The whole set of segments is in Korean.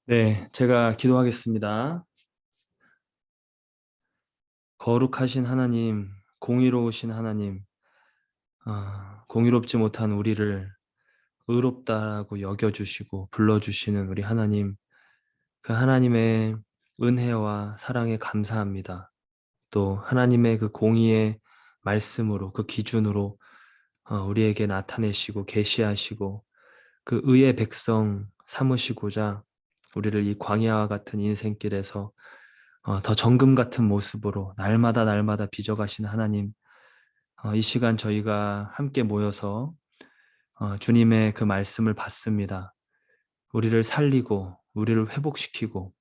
네, 제가 기도하겠습니다. 거룩하신 하나님, 공의로우신 하나님, 공의롭지 못한 우리를 의롭다라고 여겨주시고 불러주시는 우리 하나님, 그 하나님의 은혜와 사랑에 감사합니다. 또 하나님의 그 공의의 말씀으로, 그 기준으로 우리에게 나타내시고 계시하시고 그 의의 백성 삼으시고자 우리를 이 광야와 같은 인생길에서 더 정금 같은 모습으로 날마다 날마다 빚어가시는 하나님, 이 시간 저희가 함께 모여서 주님의 그 말씀을 받습니다. 우리를 살리고 우리를 회복시키고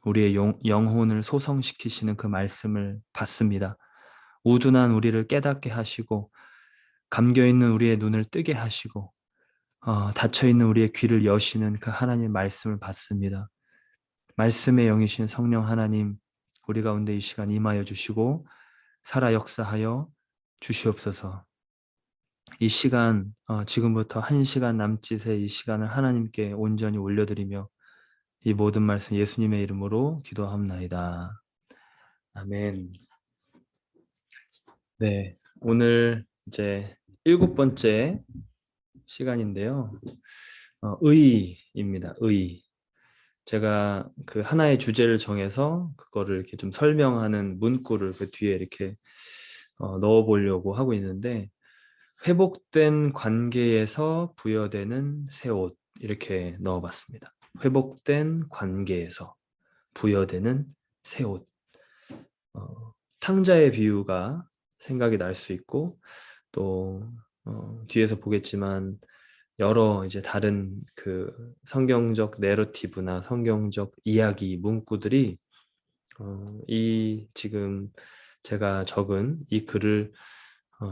우리의 영혼을 소성시키시는 그 말씀을 받습니다. 우둔한 우리를 깨닫게 하시고 감겨있는 우리의 눈을 뜨게 하시고 닫혀있는 우리의 귀를 여시는 그 하나님의 말씀을 받습니다. 말씀의 영이신 성령 하나님, 우리 가운데 이 시간 임하여 주시고 살아 역사하여 주시옵소서. 이 시간, 지금부터 1시간 남짓의 이 시간을 하나님께 온전히 올려드리며 이 모든 말씀 예수님의 이름으로 기도합나이다. 아멘. 네, 오늘 이제 7번째 시간인데요. 의입니다. 의. 제가 그 하나의 주제를 정해서 그거를 이렇게 좀 설명하는 문구를 그 뒤에 이렇게 넣어보려고 하고 있는데, 회복된 관계에서 부여되는 새 옷, 이렇게 넣어봤습니다. 회복된 관계에서 부여되는 새 옷. 탕자의 비유가 생각이 날 수 있고, 또 뒤에서 보겠지만 여러 이제 다른 그 성경적 내러티브나 성경적 이야기 문구들이 이 지금 제가 적은 이 글을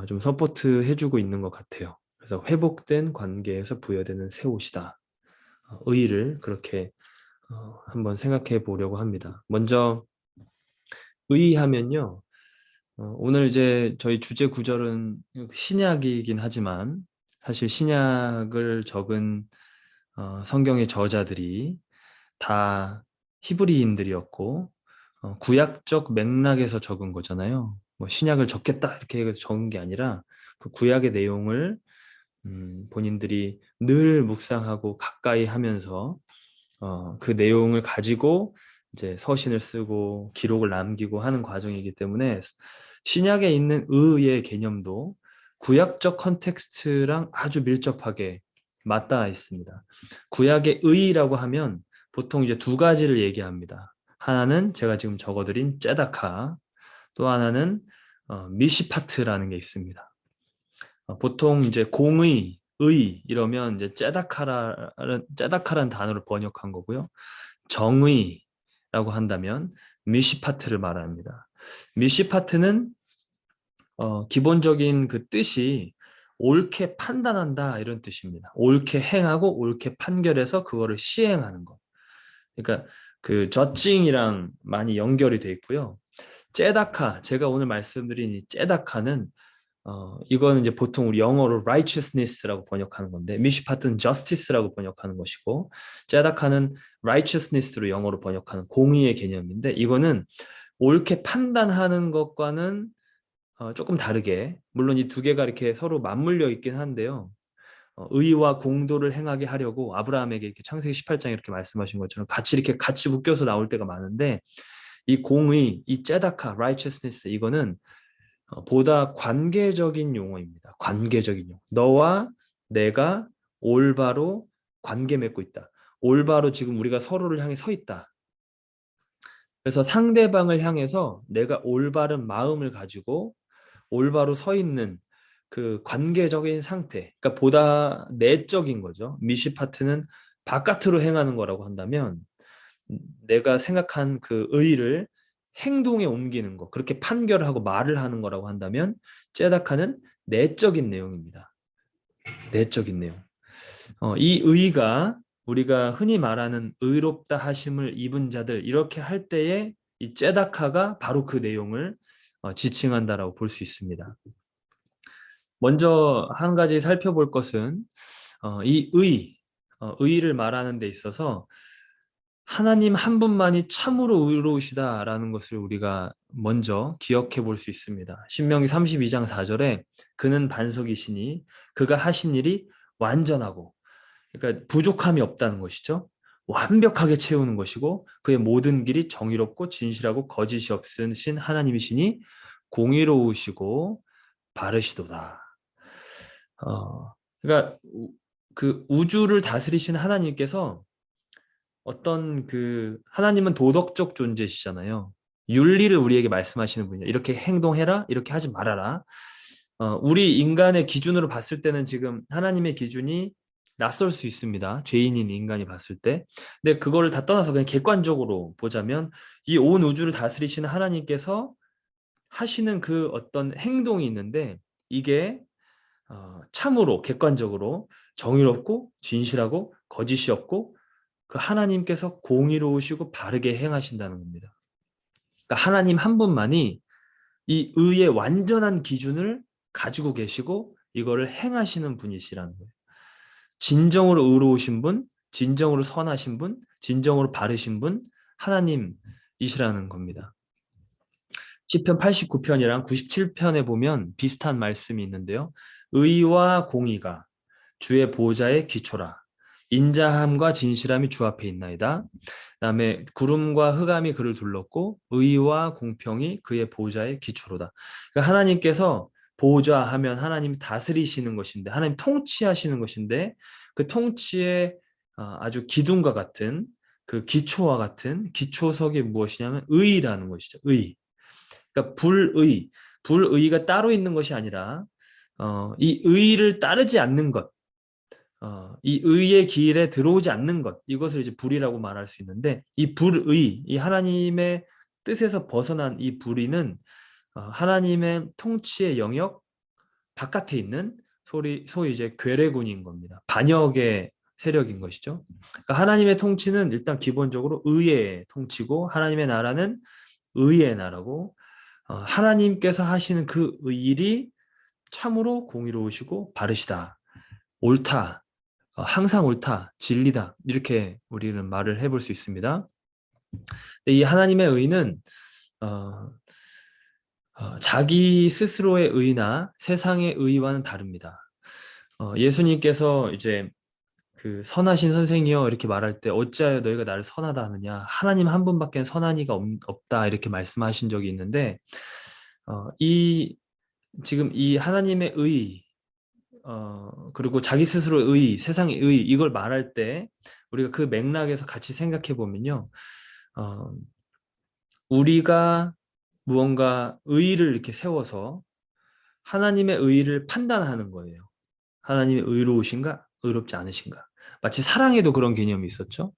좀 서포트 해주고 있는 것 같아요. 그래서 회복된 관계에서 부여되는 새 옷이다. 의의를 그렇게 한번 생각해 보려고 합니다. 먼저 의의하면요. 오늘 이제 저희 주제 구절은 신약이긴 하지만 사실 신약을 적은 성경의 저자들이 다 히브리인들이었고 구약적 맥락에서 적은 거잖아요. 뭐 신약을 적겠다 이렇게 해서 적은 게 아니라 그 구약의 내용을 본인들이 늘 묵상하고 가까이 하면서 그 내용을 가지고 이제 서신을 쓰고 기록을 남기고 하는 과정이기 때문에 신약에 있는 의의 개념도 구약적 컨텍스트랑 아주 밀접하게 맞닿아 있습니다. 구약의 의라고 하면 보통 이제 두 가지를 얘기합니다. 하나는 제가 지금 적어드린 째다카, 또 하나는 미시파트라는 게 있습니다. 보통 이제 공의, 의 이러면 이제 째다카라는 단어를 번역한 거고요. 정의라고 한다면 미시파트를 말합니다. 미시파트는 기본적인 그 뜻이 옳게 판단한다 이런 뜻입니다. 옳게 행하고 옳게 판결해서 그거를 시행하는 것. 그러니까 그 저칭이랑 많이 연결이 돼 있고요. 째다카, 제가 오늘 말씀드린 이 째다카는 이거는 이제 보통 우리 영어로 righteousness라고 번역하는 건데 미시파트는 justice라고 번역하는 것이고 째다카는 righteousness로 영어로 번역하는 공의의 개념인데 이거는 옳게 판단하는 것과는 조금 다르게 물론 이 두 개가 이렇게 서로 맞물려 있긴 한데요. 의와 공도를 행하게 하려고 아브라함에게 이렇게 창세기 18장에 이렇게 말씀하신 것처럼 같이 이렇게 같이 묶여서 나올 때가 많은데 이 공의, 이 째다카, righteousness 이거는 보다 관계적인 용어입니다. 관계적인 용어. 너와 내가 올바로 관계 맺고 있다. 올바로 지금 우리가 서로를 향해 서 있다. 그래서 상대방을 향해서 내가 올바른 마음을 가지고 올바로 서 있는 그 관계적인 상태. 그러니까 보다 내적인 거죠. 미시파트는 바깥으로 행하는 거라고 한다면 내가 생각한 그 의의를 행동에 옮기는 거, 그렇게 판결하고 말을 하는 거라고 한다면 째다카는 내적인 내용입니다. 내적인 내용. 이 의의가 우리가 흔히 말하는 의롭다 하심을 입은 자들 이렇게 할 때에 이 째다카가 바로 그 내용을 지칭한다라고 볼 수 있습니다. 먼저 한 가지 살펴볼 것은 이 의의를 말하는 데 있어서 하나님 한 분만이 참으로 의로우시다라는 것을 우리가 먼저 기억해 볼 수 있습니다. 신명기 32장 4절에 그는 반석이시니 그가 하신 일이 완전하고, 그러니까 부족함이 없다는 것이죠. 완벽하게 채우는 것이고 그의 모든 길이 정의롭고 진실하고 거짓이 없으신 하나님이시니 공의로우시고 바르시도다. 그러니까 그 우주를 다스리신 하나님께서 어떤 그 하나님은 도덕적 존재시잖아요. 윤리를 우리에게 말씀하시는 분이에요. 이렇게 행동해라, 이렇게 하지 말아라. 우리 인간의 기준으로 봤을 때는 지금 하나님의 기준이 낯설 수 있습니다. 죄인인 인간이 봤을 때. 근데 그거를 다 떠나서 그냥 객관적으로 보자면 이 온 우주를 다스리시는 하나님께서 하시는 그 어떤 행동이 있는데 이게 참으로 객관적으로 정의롭고 진실하고 거짓이 없고 그 하나님께서 공의로우시고 바르게 행하신다는 겁니다. 그러니까 하나님 한 분만이 이 의의 완전한 기준을 가지고 계시고 이거를 행하시는 분이시라는 거예요. 진정으로 의로우신 분, 진정으로 선하신 분, 진정으로 바르신 분, 하나님이시라는 겁니다. 시편 89편이랑 97편에 보면 비슷한 말씀이 있는데요. 의와 공의가 주의 보좌의 기초라. 인자함과 진실함이 주 앞에 있나이다. 그다음에 구름과 흑암이 그를 둘렀고 의와 공평이 그의 보좌의 기초로다. 그러니까 하나님께서 보좌하면 하나님 다스리시는 것인데 하나님 통치하시는 것인데 그 통치의 아주 기둥과 같은 그 기초와 같은 기초석이 무엇이냐면 의라는 것이죠. 의. 그러니까 불의가 따로 있는 것이 아니라 이 의를 따르지 않는 것, 이 의의 길에 들어오지 않는 것, 이것을 이제 불의라고 말할 수 있는데 이 불의, 이 하나님의 뜻에서 벗어난 이 불의는 하나님의 통치의 영역 바깥에 있는 소위 이제 괴뢰군인 겁니다. 반역의 세력인 것이죠. 그러니까 하나님의 통치는 일단 기본적으로 의의 통치고 하나님의 나라는 의의 나라고 하나님께서 하시는 그 일이 참으로 공의로우시고 바르시다. 옳다. 항상 옳다. 진리다. 이렇게 우리는 말을 해볼 수 있습니다. 근데 이 하나님의 의는 어, 자기 스스로의 의나 세상의 의와는 다릅니다. 예수님께서 이제 그 선하신 선생이여 이렇게 말할 때 어찌하여 너희가 나를 선하다 하느냐 하나님 한 분밖에 선한 이가 없다 이렇게 말씀하신 적이 있는데 이 지금 이 하나님의 의 그리고 자기 스스로의 의, 세상의 의 이걸 말할 때 우리가 그 맥락에서 같이 생각해 보면요. 어, 우리가 무언가 의의를 이렇게 세워서 하나님의 의의를 판단하는 거예요. 하나님의 의로우신가, 의롭지 않으신가. 마치 사랑에도 그런 개념이 있었죠.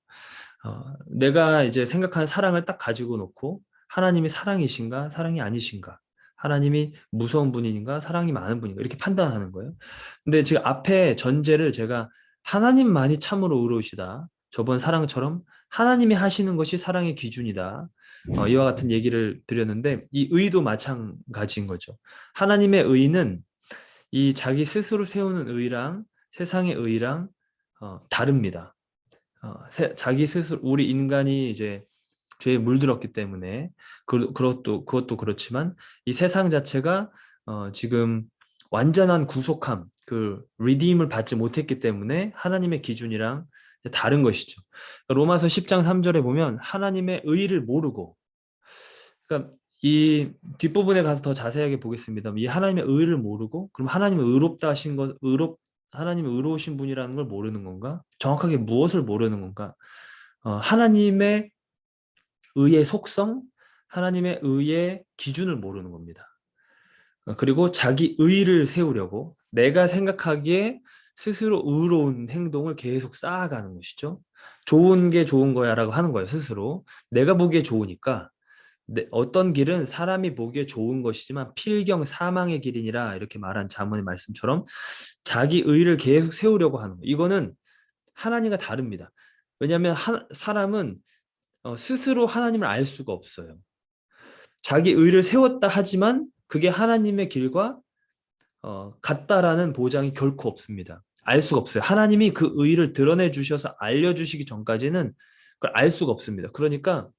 내가 이제 생각하는 사랑을 딱 가지고 놓고 하나님이 사랑이신가, 사랑이 아니신가. 하나님이 무서운 분인가, 사랑이 많은 분인가 이렇게 판단하는 거예요. 근데 지금 앞에 전제를 제가 하나님만이 참으로 의로우시다. 저번 사랑처럼 하나님이 하시는 것이 사랑의 기준이다. 이와 같은 얘기를 드렸는데 이 의도 마찬가지인 거죠. 하나님의 의는 이 자기 스스로 세우는 의랑 세상의 의랑 다릅니다. 자기 스스로 우리 인간이 이제 죄에 물들었기 때문에 그것도 그렇지만 이 세상 자체가 지금 완전한 구속함, 그 리딤을 받지 못했기 때문에 하나님의 기준이랑 다른 것이죠. 로마서 10장 3절에 보면 하나님의 의를 모르고, 그러니까 이 뒷부분에 가서 더 자세하게 보겠습니다. 이 하나님의 의를 모르고, 그럼 하나님의 의롭다 하신 것, 하나님의 의로우신 분이라는 걸 모르는 건가? 정확하게 무엇을 모르는 건가? 하나님의 의의 속성, 하나님의 의의 기준을 모르는 겁니다. 그리고 자기 의를 세우려고 내가 생각하기에 스스로 의로운 행동을 계속 쌓아가는 것이죠. 좋은 게 좋은 거야라고 하는 거예요, 스스로. 내가 보기에 좋으니까. 어떤 길은 사람이 보기에 좋은 것이지만 필경 사망의 길이니라 이렇게 말한 자문의 말씀처럼 자기 의를 계속 세우려고 하는 거예요. 이거는 하나님과 다릅니다. 왜냐하면 사람은 스스로 하나님을 알 수가 없어요. 자기 의를 세웠다 하지만 그게 하나님의 길과 같다라는 보장이 결코 없습니다. 알 수가 없어요. 하나님이 그 의를 드러내 주셔서 알려주시기 전까지는 그걸 알 수가 없습니다. 그러니까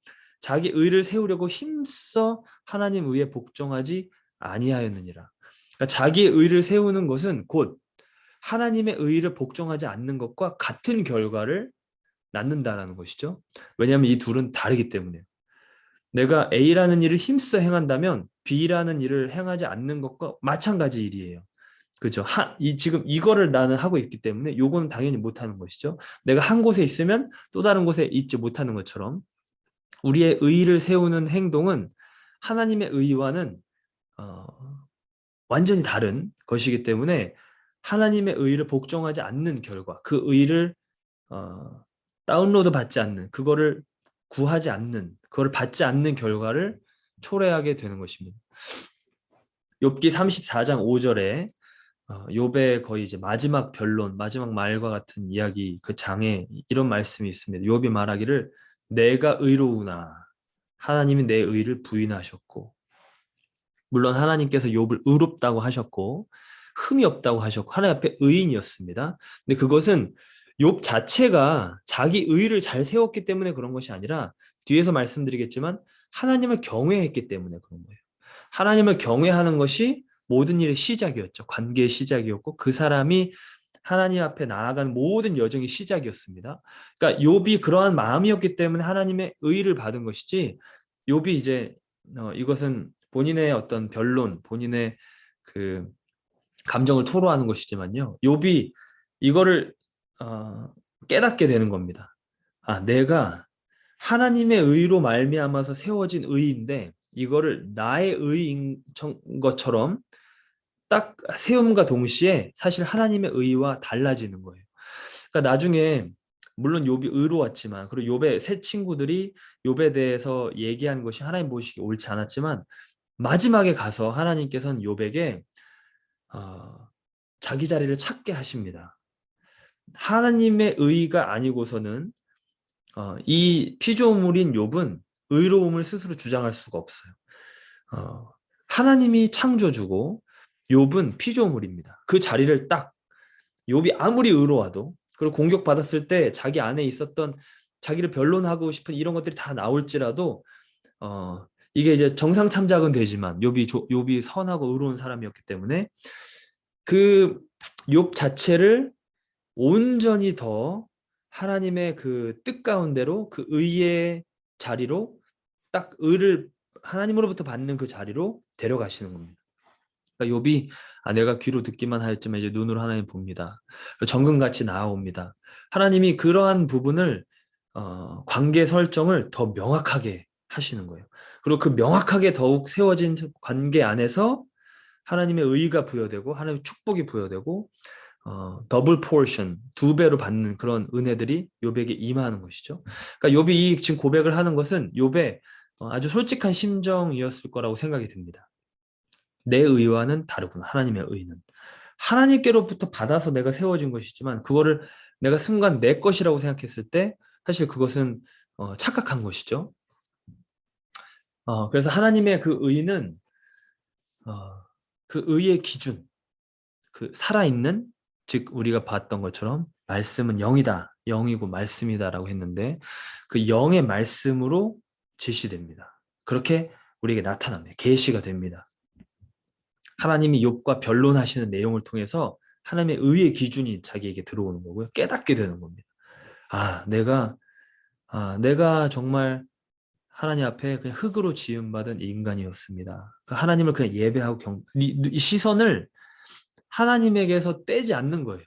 자기 의를 세우려고 힘써 하나님 의에 복종하지 아니하였느니라. 그러니까 자기 의를 세우는 것은 곧 하나님의 의를 복종하지 않는 것과 같은 결과를 낳는다라는 것이죠. 왜냐하면 이 둘은 다르기 때문에요. 내가 A라는 일을 힘써 행한다면 B라는 일을 행하지 않는 것과 마찬가지 일이에요. 그죠? 지금 이거를 나는 하고 있기 때문에 요거는 당연히 못하는 것이죠. 내가 한 곳에 있으면 또 다른 곳에 있지 못하는 것처럼 우리의 의를 세우는 행동은 하나님의 의와는 어, 완전히 다른 것이기 때문에 하나님의 의를 복종하지 않는 결과, 그 의를 어, 다운로드 받지 않는, 그거를 구하지 않는, 그거를 받지 않는 결과를 초래하게 되는 것입니다. 욥기 34장 5절에 욥의 거의 이제 마지막 변론, 마지막 말과 같은 이야기 그 장에 이런 말씀이 있습니다. 욥이 말하기를 내가 의로우나 하나님이 내 의를 부인하셨고, 물론 하나님께서 욥을 의롭다고 하셨고 흠이 없다고 하셨고 하나님 앞에 의인이었습니다. 근데 그것은 욥 자체가 자기 의를 잘 세웠기 때문에 그런 것이 아니라 뒤에서 말씀드리겠지만 하나님을 경외했기 때문에 그런 거예요. 하나님을 경외하는 것이 모든 일의 시작이었죠. 관계의 시작이었고 그 사람이 하나님 앞에 나아가는 모든 여정의 시작이었습니다. 그러니까 욥이 그러한 마음이었기 때문에 하나님의 의를 받은 것이지 욥이 이제 이것은 본인의 어떤 변론, 본인의 그 감정을 토로하는 것이지만요. 욥이 이거를 깨닫게 되는 겁니다. 아, 내가 하나님의 의로 말미암아서 세워진 의인데 이거를 나의 의인 것처럼 딱 세움과 동시에 사실 하나님의 의와 달라지는 거예요. 그러니까 나중에 물론 욥이 의로웠지만 그리고 욥의 세 친구들이 욥에 대해서 얘기한 것이 하나님 보시기에 옳지 않았지만 마지막에 가서 하나님께서는 욥에게 어, 자기 자리를 찾게 하십니다. 하나님의 의가 아니고서는 이 피조물인 욥은 의로움을 스스로 주장할 수가 없어요. 어, 하나님이 창조주고 욥은 피조물입니다. 그 자리를 딱 욥이 아무리 의로워도 그리고 공격받았을 때 자기 안에 있었던 자기를 변론하고 싶은 이런 것들이 다 나올지라도 이게 이제 정상 참작은 되지만 욥이 선하고 의로운 사람이었기 때문에 그 욥 자체를 온전히 더 하나님의 그 뜻 가운데로 그 의의 자리로 딱 의를 하나님으로부터 받는 그 자리로 데려가시는 겁니다. 그러니까 욥이 내가 귀로 듣기만 하였지만 이제 눈으로 하나님 봅니다. 정금같이 나아옵니다. 하나님이 그러한 부분을 관계 설정을 더 명확하게 하시는 거예요. 그리고 그 명확하게 더욱 세워진 관계 안에서 하나님의 의가 부여되고 하나님의 축복이 부여되고 더블 포션 두 배로 받는 그런 은혜들이 욥에게 임하는 것이죠. 그러니까 욥이 이 지금 고백을 하는 것은 욥의 아주 솔직한 심정이었을 거라고 생각이 듭니다. 내 의와는 다르구나. 하나님의 의는 하나님께로부터 받아서 내가 세워진 것이지만 그거를 내가 순간 내 것이라고 생각했을 때 사실 그것은 착각한 것이죠. 그래서 하나님의 그 의는 그 의의 기준, 그 살아있는 즉 우리가 봤던 것처럼 말씀은 영이다, 영이고 말씀이다라고 했는데 그 영의 말씀으로 제시됩니다. 그렇게 우리에게 나타납니다. 계시가 됩니다. 하나님이 욥과 변론하시는 내용을 통해서 하나님의 의의 기준이 자기에게 들어오는 거고요. 깨닫게 되는 겁니다. 내가 정말 하나님 앞에 그냥 흙으로 지음받은 인간이었습니다. 하나님을 그냥 예배하고 이 시선을 하나님에게서 떼지 않는 거예요.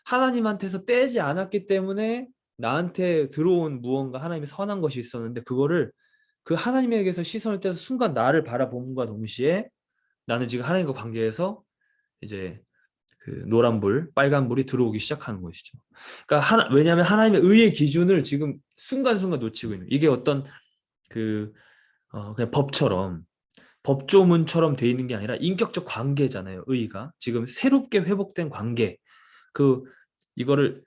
하나님한테서 떼지 않았기 때문에 나한테 들어온 무언가 하나님의 선한 것이 있었는데 그거를 그 하나님에게서 시선을 떼서 순간 나를 바라봄과 동시에 나는 지금 하나님과 관계에서 이제 그 노란불, 빨간불이 들어오기 시작하는 것이죠. 그러니까 왜냐하면 하나님의 의의 기준을 지금 순간순간 놓치고 있는 이게 어떤 그 그냥 법조문처럼 돼 있는 게 아니라 인격적 관계잖아요. 의가 지금 새롭게 회복된 관계 이거를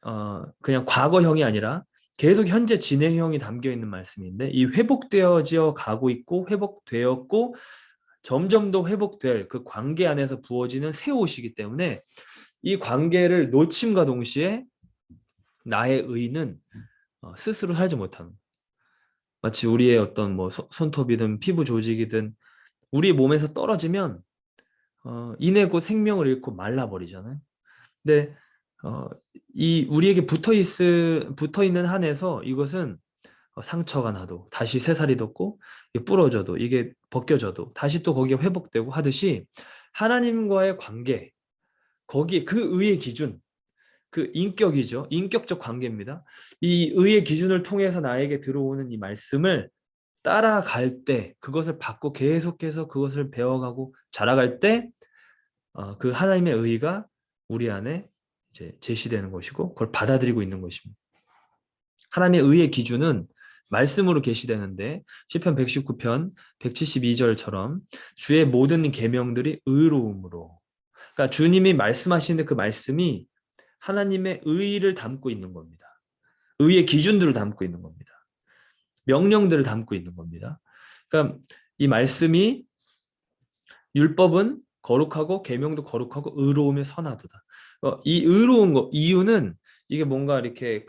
그냥 과거형이 아니라 계속 현재 진행형이 담겨 있는 말씀인데 이 회복되어져 가고 있고 회복되었고 점점 더 회복될 그 관계 안에서 부어지는 새 옷이기 때문에 이 관계를 놓침과 동시에 나의 의는 스스로 살지 못하는 마치 우리의 어떤 뭐 손톱이든 피부 조직이든 우리 몸에서 떨어지면 이내 곧 생명을 잃고 말라버리잖아요. 근데 어, 이 우리에게 붙어 있는 한에서 이것은 상처가 나도 다시 새살이 돋고 이게 부러져도 이게 벗겨져도 다시 또 거기에 회복되고 하듯이 하나님과의 관계, 거기에 그 의의 기준, 그 인격이죠. 인격적 관계입니다. 이 의의 기준을 통해서 나에게 들어오는 이 말씀을 따라갈 때, 그것을 받고 계속해서 그것을 배워가고 자라갈 때, 그 하나님의 의가 우리 안에 이제 제시되는 것이고, 그걸 받아들이고 있는 것입니다. 하나님의 의의 기준은 말씀으로 계시되는데 시편 119편 172절처럼 주의 모든 계명들이 의로움으로, 그러니까 주님이 말씀하시는데 그 말씀이 하나님의 의를 담고 있는 겁니다. 의의 기준들을 담고 있는 겁니다. 명령들을 담고 있는 겁니다. 그러니까 이 말씀이 율법은 거룩하고 계명도 거룩하고 의로우며 선하도다. 이 의로운 거 이유는 이게 뭔가 이렇게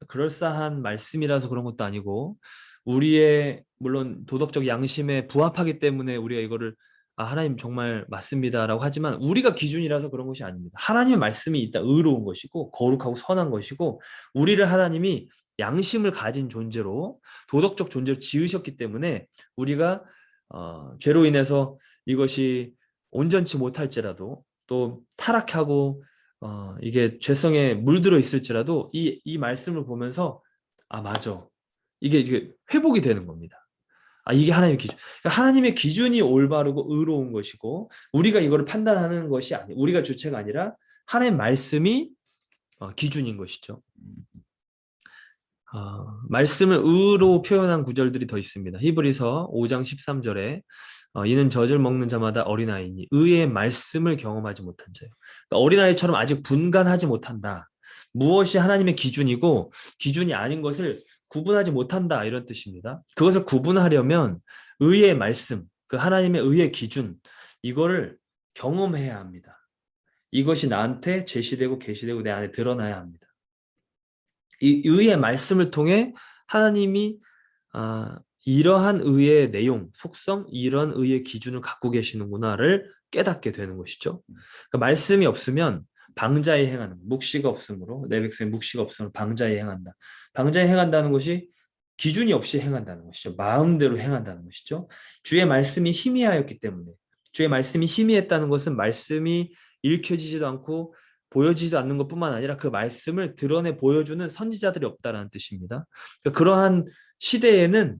그럴싸한 말씀이라서 그런 것도 아니고 우리의 물론 도덕적 양심에 부합하기 때문에 우리가 이거를 하나님 정말 맞습니다라고 하지만 우리가 기준이라서 그런 것이 아닙니다. 하나님의 말씀이 있다 의로운 것이고 거룩하고 선한 것이고 우리를 하나님이 양심을 가진 존재로 도덕적 존재로 지으셨기 때문에 우리가 죄로 인해서 이것이 온전치 못할지라도 또 타락하고 이게 죄성에 물들어 있을지라도 이 말씀을 보면서 맞아. 이게 회복이 되는 겁니다. 이게 하나님의 기준. 그러니까 하나님의 기준이 올바르고 의로운 것이고 우리가 이거를 판단하는 것이 아니, 우리가 주체가 아니라 하나님의 말씀이 기준인 것이죠. 말씀을 의로 표현한 구절들이 더 있습니다. 히브리서 5장 13절에 이는 젖을 먹는 자마다 어린아이니 의의 말씀을 경험하지 못한 자요. 그러니까 어린아이처럼 아직 분간하지 못한다. 무엇이 하나님의 기준이고 기준이 아닌 것을 구분하지 못한다 이런 뜻입니다. 그것을 구분하려면 의의 말씀, 그 하나님의 의의 기준 이거를 경험해야 합니다. 이것이 나한테 제시되고 계시되고 내 안에 드러나야 합니다. 이 의의 말씀을 통해 하나님이 이러한 의의 내용, 속성, 이런 의의 기준을 갖고 계시는구나를 깨닫게 되는 것이죠. 그러니까 말씀이 없으면 방자에 행하는, 묵시가 없으므로 내 백성이 묵시가 없으므로 방자에 행한다. 방자에 행한다는 것이 기준이 없이 행한다는 것이죠. 마음대로 행한다는 것이죠. 주의 말씀이 희미하였기 때문에 주의 말씀이 희미했다는 것은 말씀이 읽혀지지도 않고 보여지지도 않는 것뿐만 아니라 그 말씀을 드러내 보여주는 선지자들이 없다라는 뜻입니다. 그러니까 그러한 시대에는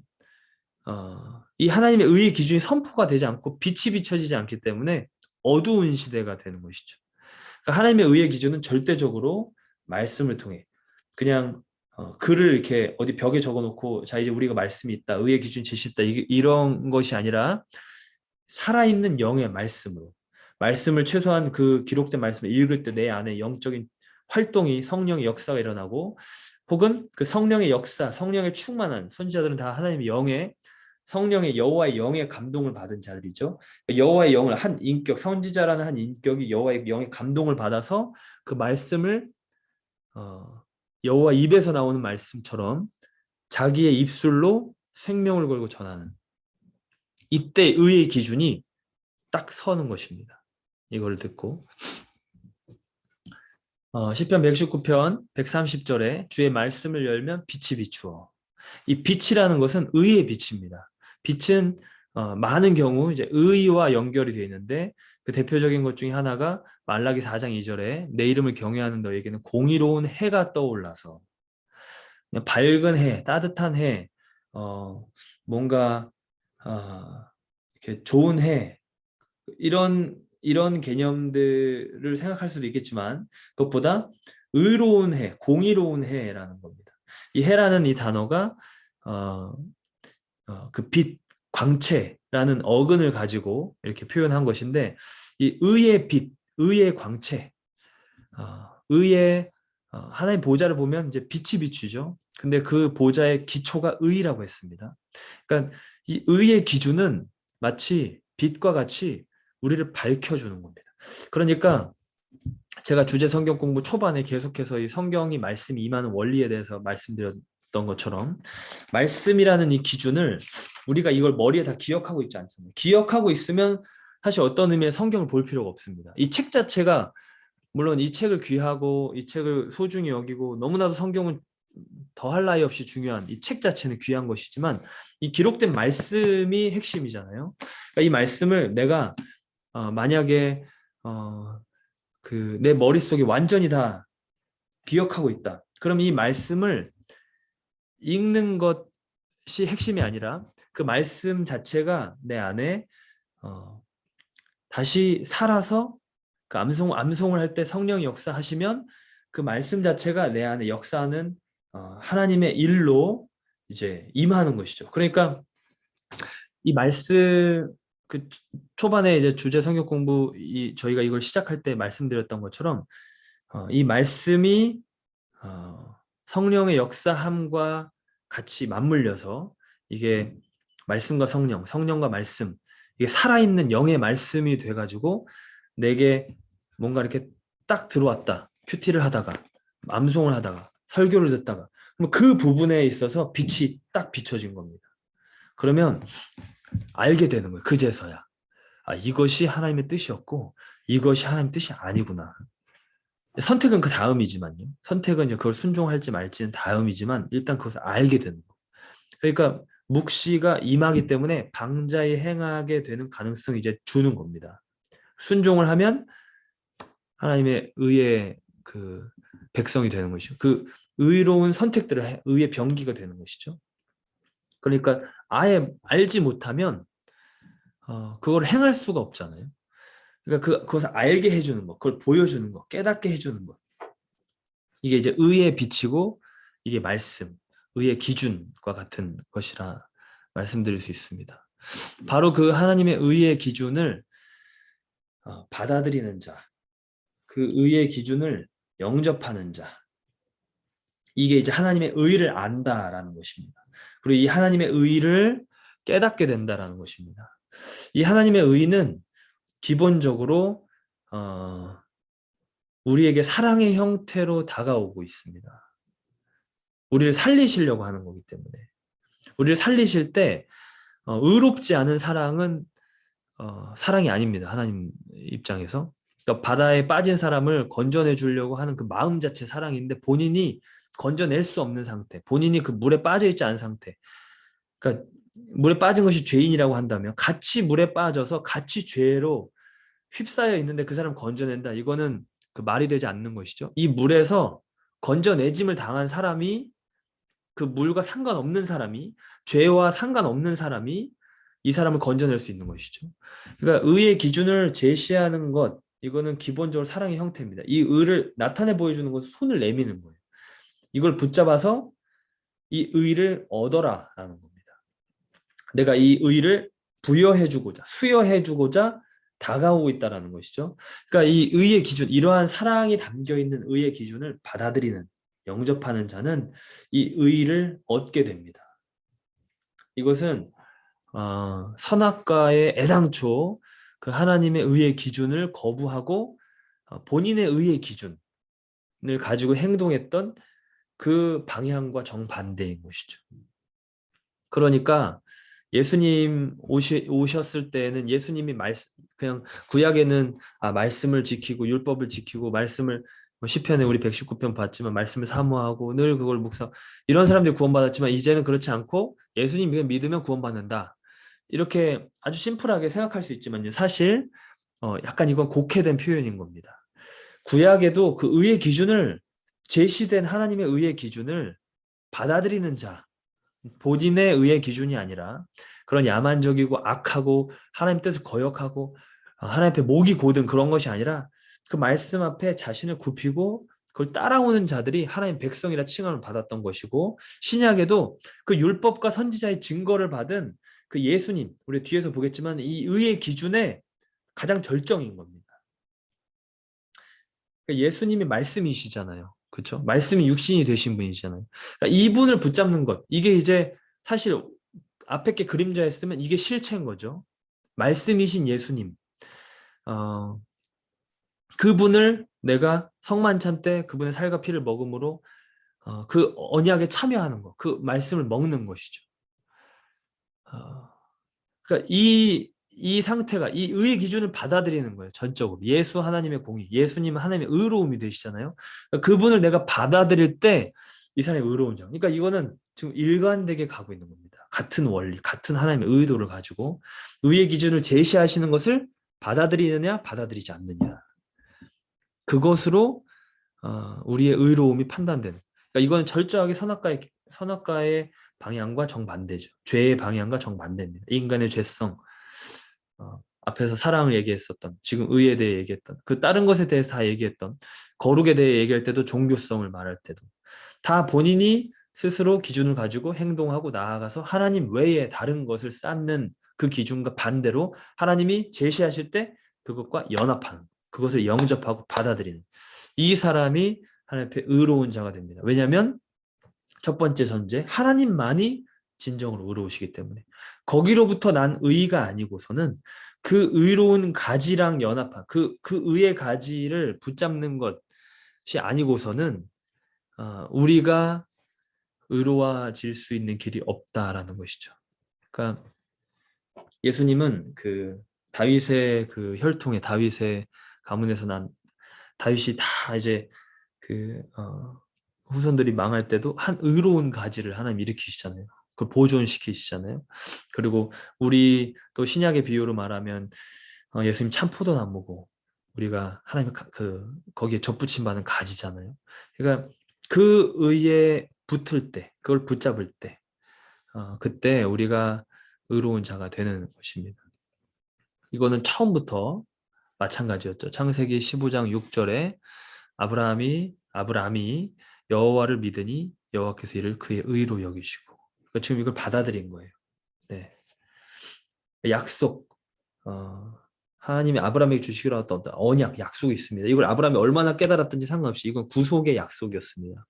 이 하나님의 의의 기준이 선포가 되지 않고 빛이 비춰지지 않기 때문에 어두운 시대가 되는 것이죠. 그러니까 하나님의 의의 기준은 절대적으로 말씀을 통해 그냥 글을 이렇게 어디 벽에 적어놓고 자 이제 우리가 말씀이 있다, 의의 기준 제시했다 이런 것이 아니라 살아있는 영의 말씀으로 말씀을 최소한 그 기록된 말씀을 읽을 때 내 안에 영적인 활동이 성령의 역사가 일어나고 혹은 그 성령의 역사, 성령의 충만한 선지자들은 다 하나님의 영의 성령의 여호와의 영의 감동을 받은 자들이죠. 여호와의 영을 한 인격, 선지자라는 한 인격이 여호와의 영의 감동을 받아서 그 말씀을 여호와 입에서 나오는 말씀처럼 자기의 입술로 생명을 걸고 전하는 이때 의의 기준이 딱 서는 것입니다. 이걸 듣고 시편 119편 130절에 주의 말씀을 열면 빛이 비추어. 이 빛이라는 것은 의의 빛입니다. 빛은 많은 경우 이제 의와 연결이 되어 있는데 그 대표적인 것 중에 하나가 말라기 4장 2절에 내 이름을 경외하는 너에게는 공의로운 해가 떠올라서 그냥 밝은 해, 따뜻한 해, 뭔가 이렇게 좋은 해 이런 개념들을 생각할 수도 있겠지만 그것보다 의로운 해, 공의로운 해라는 겁니다. 이 해라는 이 단어가 그 빛, 광채라는 어근을 가지고 이렇게 표현한 것인데 이 의의 빛, 의의 광채, 의의 하나님 보좌를 보면 이제 빛이 비추죠. 근데 그 보좌의 기초가 의라고 했습니다. 그러니까 이 의의 기준은 마치 빛과 같이 우리를 밝혀주는 겁니다. 그러니까 제가 주제 성경 공부 초반에 계속해서 이 성경이 말씀이 임하는 원리에 대해서 말씀드렸는데 것처럼 말씀이라는 이 기준을 우리가 이걸 머리에 다 기억하고 있지 않습니다. 기억하고 있으면 사실 어떤 의미의 성경을 볼 필요가 없습니다. 이 책 자체가 물론 이 책을 귀하고 이 책을 소중히 여기고 너무나도 성경은 더할 나위 없이 중요한 이 책 자체는 귀한 것이지만 이 기록된 말씀이 핵심이잖아요. 그러니까 이 말씀을 내가 만약에 그 내 머릿속에 완전히 다 기억하고 있다. 그럼 이 말씀을 읽는 것이 핵심이 아니라 그 말씀 자체가 내 안에 다시 살아서 그 암송을 할 때 성령이 역사하시면 그 말씀 자체가 내 안에 역사하는 하나님의 일로 이제 임하는 것이죠. 그러니까 이 말씀 그 초반에 이제 주제 성경 공부 저희가 이걸 시작할 때 말씀드렸던 것처럼 이 말씀이 성령의 역사함과 같이 맞물려서 이게 말씀과 성령, 성령과 말씀 이게 살아있는 영의 말씀이 돼가지고 내게 뭔가 이렇게 딱 들어왔다. 큐티를 하다가 암송을 하다가 설교를 듣다가 그럼 그 부분에 있어서 빛이 딱 비춰진 겁니다. 그러면 알게 되는 거예요. 그제서야 이것이 하나님의 뜻이었고 이것이 하나님의 뜻이 아니구나. 선택은 그 다음이지만요. 선택은 그걸 순종할지 말지는 다음이지만 일단 그것을 알게 되는 거. 그러니까 묵시가 임하기 때문에 방자에 행하게 되는 가능성이 이제 주는 겁니다. 순종을 하면 하나님의 의의 그 백성이 되는 것이죠. 그 의로운 선택들을 의의 병기가 되는 것이죠. 그러니까 아예 알지 못하면 그걸 행할 수가 없잖아요. 그러니까 그것을 알게 해주는 것, 그걸 보여주는 것, 깨닫게 해주는 것. 이게 이제 의의 빛이고 이게 말씀, 의의 기준과 같은 것이라 말씀드릴 수 있습니다. 바로 그 하나님의 의의 기준을 받아들이는 자, 그 의의 기준을 영접하는 자, 이게 이제 하나님의 의를 안다라는 것입니다. 그리고 이 하나님의 의를 깨닫게 된다라는 것입니다. 이 하나님의 의는 기본적으로 우리에게 사랑의 형태로 다가오고 있습니다. 우리를 살리시려고 하는 거기 때문에 우리를 살리실 때 의롭지 않은 사랑은 사랑이 아닙니다. 하나님 입장에서. 그러니까 바다에 빠진 사람을 건져내 주려고 하는 그 마음 자체 사랑인데 본인이 건져낼 수 없는 상태, 본인이 그 물에 빠져 있지 않은 상태. 그러니까 물에 빠진 것이 죄인이라고 한다면 같이 물에 빠져서 같이 죄로 휩싸여 있는데 그 사람 건져낸다. 이거는 그 말이 되지 않는 것이죠. 이 물에서 건져내짐을 당한 사람이 그 물과 상관없는 사람이 죄와 상관없는 사람이 이 사람을 건져낼 수 있는 것이죠. 그러니까 의의 기준을 제시하는 것 이거는 기본적으로 사랑의 형태입니다. 이 의를 나타내 보여주는 것은 손을 내미는 거예요. 이걸 붙잡아서 이 의를 얻어라라는 겁니다. 내가 이 의를 부여해주고자 수여해주고자 다가오고 있다라는 것이죠. 그러니까 이 의의 기준, 이러한 사랑이 담겨 있는 의의 기준을 받아들이는 영접하는 자는 이 의를 얻게 됩니다. 이것은 선악과의 애당초 그 하나님의 의의 기준을 거부하고 본인의 의의 기준을 가지고 행동했던 그 방향과 정반대인 것이죠. 그러니까 예수님 오셨을 때는 예수님이 그냥 구약에는 말씀을 지키고 율법을 지키고 말씀을 시편에 우리 119편 봤지만 말씀을 사모하고 늘 그걸 이런 사람들이 구원받았지만 이제는 그렇지 않고 예수님 믿으면 구원받는다. 이렇게 아주 심플하게 생각할 수 있지만요. 사실 약간 이건 곡해된 표현인 겁니다. 구약에도 그 의의 기준을 제시된 하나님의 의의 기준을 받아들이는 자 본인의 의의 기준이 아니라 그런 야만적이고 악하고 하나님 뜻을 거역하고 하나님 앞에 목이 고든 그런 것이 아니라 그 말씀 앞에 자신을 굽히고 그걸 따라오는 자들이 하나님 백성이라 칭함을 받았던 것이고 신약에도 그 율법과 선지자의 증거를 받은 그 예수님 우리 뒤에서 보겠지만 이 의의 기준의 가장 절정인 겁니다. 그러니까 예수님이 말씀이시잖아요. 그렇죠? 말씀이 육신이 되신 분이잖아요. 그러니까 이분을 붙잡는 것 이게 이제 사실 앞에 게 그림자였으면 이게 실체인 거죠. 말씀이신 예수님. 그분을 내가 성만찬 때 그분의 살과 피를 먹음으로 그 언약에 참여하는 것, 그 말씀을 먹는 것이죠. 그러니까 이 상태가 이 의의 기준을 받아들이는 거예요. 전적으로. 예수 하나님의 공의, 예수님은 하나님의 의로움이 되시잖아요. 그러니까 그분을 내가 받아들일 때 이 사람이 의로운 점. 그러니까 이거는 지금 일관되게 가고 있는 겁니다. 같은 원리, 같은 하나님의 의도를 가지고 의의 기준을 제시하시는 것을 받아들이느냐, 받아들이지 않느냐. 그것으로 우리의 의로움이 판단되는. 그러니까 이거는 철저하게 선악과의 방향과 정반대죠. 죄의 방향과 정반대입니다. 인간의 죄성, 앞에서 사랑을 얘기했었던, 지금 의에 대해 얘기했던, 그 다른 것에 대해서 다 얘기했던, 거룩에 대해 얘기할 때도 종교성을 말할 때도 다 본인이 스스로 기준을 가지고 행동하고 나아가서 하나님 외에 다른 것을 쌓는 그 기준과 반대로 하나님이 제시하실 때 그것과 연합하는, 그것을 영접하고 받아들이는 이 사람이 하나님 앞에 의로운 자가 됩니다. 왜냐하면 첫 번째 전제, 하나님만이 진정으로 의로우시기 때문에 거기로부터 난 의가 아니고서는 그 의로운 가지랑 연합한 그 의의 가지를 붙잡는 것이 아니고서는 우리가 의로워질 수 있는 길이 없다라는 것이죠. 그러니까 예수님은 그 다윗의 그 혈통의 다윗의 가문에서 난 다윗이 다 이제 그 후손들이 망할 때도 한 의로운 가지를 하나님 일으키시잖아요. 그걸 보존시키시잖아요. 그리고 우리 또 신약의 비유로 말하면 예수님 참 포도나무고 우리가 하나님 거기에 접붙임 받은 가지잖아요. 그러니까 그 의에 붙을 때, 그걸 붙잡을 때, 그때 우리가 의로운 자가 되는 것입니다. 이거는 처음부터 마찬가지였죠. 창세기 15장 6절에 아브라함이 여호와를 믿으니 여호와께서 이를 그의 의로 여기시고. 그러니까 지금 이걸 받아들인 거예요. 네. 약속, 하나님이 아브라함에게 주시기로 했던 언약, 약속이 있습니다. 이걸 아브라함이 얼마나 깨달았든지 상관없이 이건 구속의 약속이었습니다.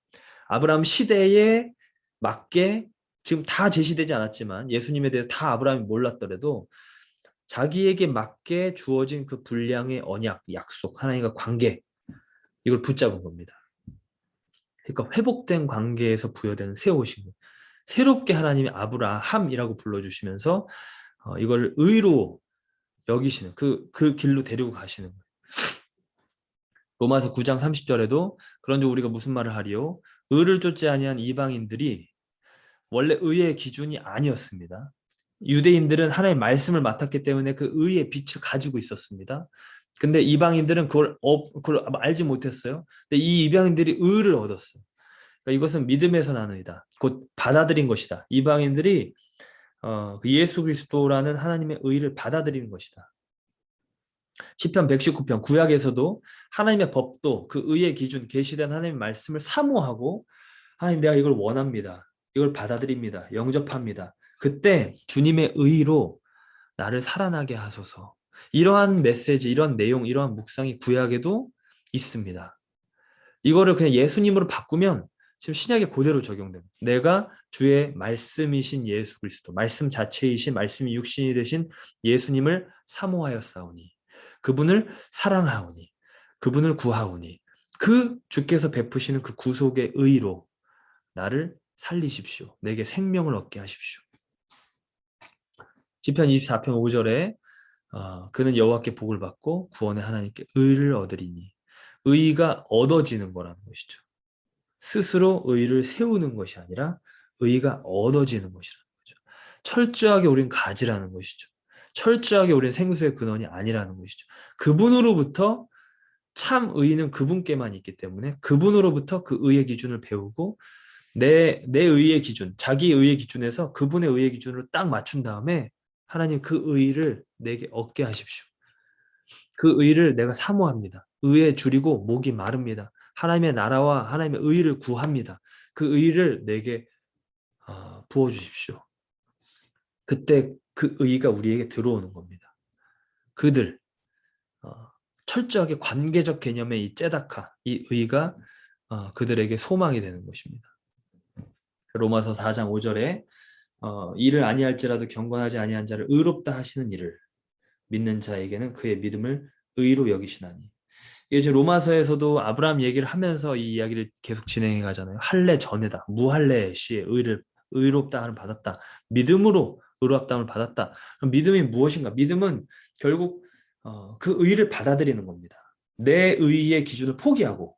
아브라함 시대에 맞게 지금 다 제시되지 않았지만 예수님에 대해서 다 아브라함이 몰랐더라도 자기에게 맞게 주어진 그 분량의 언약, 약속, 하나님과 관계 이걸 붙잡은 겁니다. 그러니까 회복된 관계에서 부여되는 새 옷인 거예요. 새롭게 하나님이 아브라함이라고 불러주시면서 이걸 의로 여기시는 그 길로 데리고 가시는 거예요. 로마서 9장 30절에도 그런즉 우리가 무슨 말을 하리요? 의를 쫓지 아니한 이방인들이 원래 의의 기준이 아니었습니다. 유대인들은 하나님의 말씀을 맡았기 때문에 그 의의 빛을 가지고 있었습니다. 근데 이방인들은 그걸 알지 못했어요. 근데 이 이방인들이 의를 얻었어요. 그러니까 이것은 믿음에서 나는 의다. 곧 받아들인 것이다. 이방인들이 그 예수 그리스도라는 하나님의 의를 받아들이는 것이다. 시편 119편 구약에서도 하나님의 법도 그 의의 기준 계시된 하나님의 말씀을 사모하고 하나님 내가 이걸 원합니다. 이걸 받아들입니다. 영접합니다. 그때 주님의 의로 나를 살아나게 하소서. 이러한 메시지, 이러한 내용, 이러한 묵상이 구약에도 있습니다. 이거를 그냥 예수님으로 바꾸면 지금 신약에 그대로 적용됩니다. 내가 주의 말씀이신 예수 그리스도, 말씀 자체이신 말씀이 육신이 되신 예수님을 사모하였사오니 그분을 사랑하오니 그분을 구하오니 그 주께서 베푸시는 그 구속의 의로 나를 살리십시오. 내게 생명을 얻게 하십시오. 시편 24편 5절에 그는 여호와께 복을 받고 구원의 하나님께 의를 얻으리니 의가 얻어지는 거라는 것이죠. 스스로 의를 세우는 것이 아니라 의가 얻어지는 것이라는 거죠. 철저하게 우린 가지라는 것이죠. 철저하게 우린 생수의 근원이 아니라는 것이죠. 그분으로부터 참 의는 그분께만 있기 때문에 그분으로부터 그 의의 기준을 배우고 내 의의 기준, 자기 의의 기준에서 그분의 의의 기준으로 딱 맞춘 다음에 하나님 그 의를 내게 얻게 하십시오. 그 의를 내가 사모합니다. 의에 줄이고 목이 마릅니다. 하나님의 나라와 하나님의 의를 구합니다. 그 의를 내게 부어주십시오. 그때 그 의가 우리에게 들어오는 겁니다. 그들 철저하게 관계적 개념의 이 째다카, 이 의가 그들에게 소망이 되는 것입니다. 로마서 4장 5절에 이를 아니할지라도 경건하지 아니한 자를 의롭다 하시는 이를 믿는 자에게는 그의 믿음을 의로 여기시나니 이제 로마서에서도 아브라함 얘기를 하면서 이 이야기를 계속 진행해 가잖아요. 할례 전에다 무할례 시에 의롭다함을 받았다. 믿음으로 의롭다함을 받았다. 그럼 믿음이 무엇인가? 믿음은 결국 그 의를 받아들이는 겁니다. 내 의의 기준을 포기하고,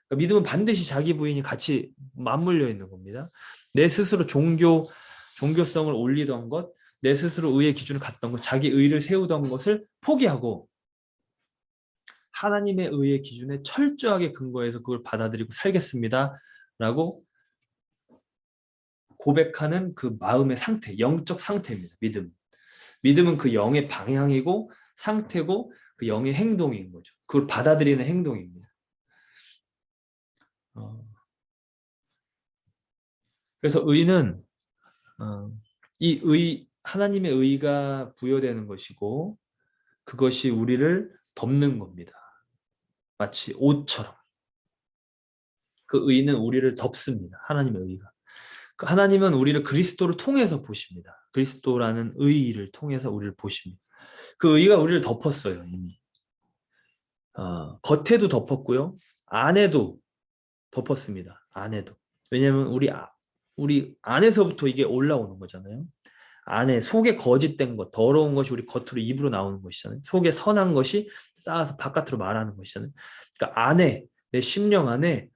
그러니까 믿음은 반드시 자기 부인이 같이 맞물려 있는 겁니다. 내 스스로 종교성을 올리던 것, 내 스스로 의의 기준을 갖던 것, 자기 의를 세우던 것을 포기하고 하나님의 의의 기준에 철저하게 근거해서 그걸 받아들이고 살겠습니다. 라고 고백하는 그 마음의 상태, 영적 상태입니다. 믿음. 믿음은 그 영의 방향이고 상태고 그 영의 행동인 거죠. 그걸 받아들이는 행동입니다. 그래서 의는 하나님의 의가 부여되는 것이고 그것이 우리를 덮는 겁니다. 마치 옷처럼. 그 의는 우리를 덮습니다. 하나님의 의가. 하나님은 우리를 그리스도를 통해서 보십니다. 그리스도라는 의를 통해서 우리를 보십니다. 그 의가 우리를 덮었어요, 이미. 겉에도 덮었고요. 안에도 덮었습니다. 안에도. 왜냐하면 우리 안에서부터 이게 올라오는 거잖아요. 안에 속에 거짓된 것, 더러운 것이 우리 겉으로 입으로 나오는 것이잖아요. 속에 선한 것이 쌓아서 바깥으로 말하는 것이잖아요. 그러니까 안에, 내 심령 안에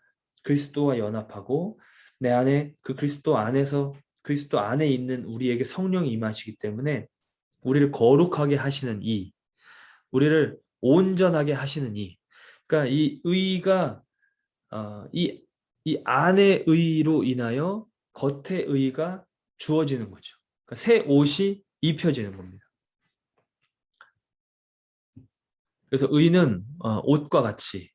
그리스도와 연합하고 내 안에 그 그리스도 안에 있는 우리에게 성령이 임하시기 때문에 우리를 거룩하게 하시는 우리를 온전하게 하시는 그러니까 이 의가 이 안의 의로 인하여 겉의 의가 주어지는 거죠. 그러니까 새 옷이 입혀지는 겁니다. 그래서 의는 옷과 같이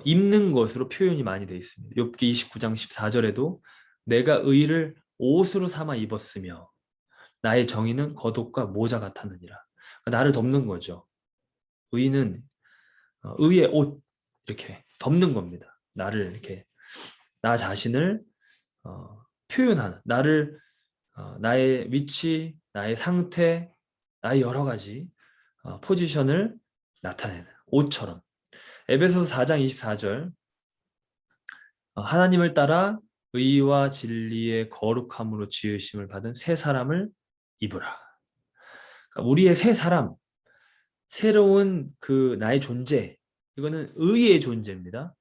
입는 것으로 표현이 많이 되어 있습니다. 욥기 29장 14절에도 내가 의를 옷으로 삼아 입었으며 나의 정의는 겉옷과 모자 같았느니라. 그러니까 나를 덮는 거죠. 의는 의의 옷 이렇게 덮는 겁니다. 나를 이렇게 나 자신을 표현하는 나의 위치, 나의 상태, 나의 여러 가지 포지션을 나타내는 옷처럼. 에베소서 4장 24절 하나님을 따라 의와 진리의 거룩함으로 지으심을 받은 새 사람을 입으라. 그러니까 우리의 새 사람, 새로운 그 나의 존재, 이거는 의의 존재입니다.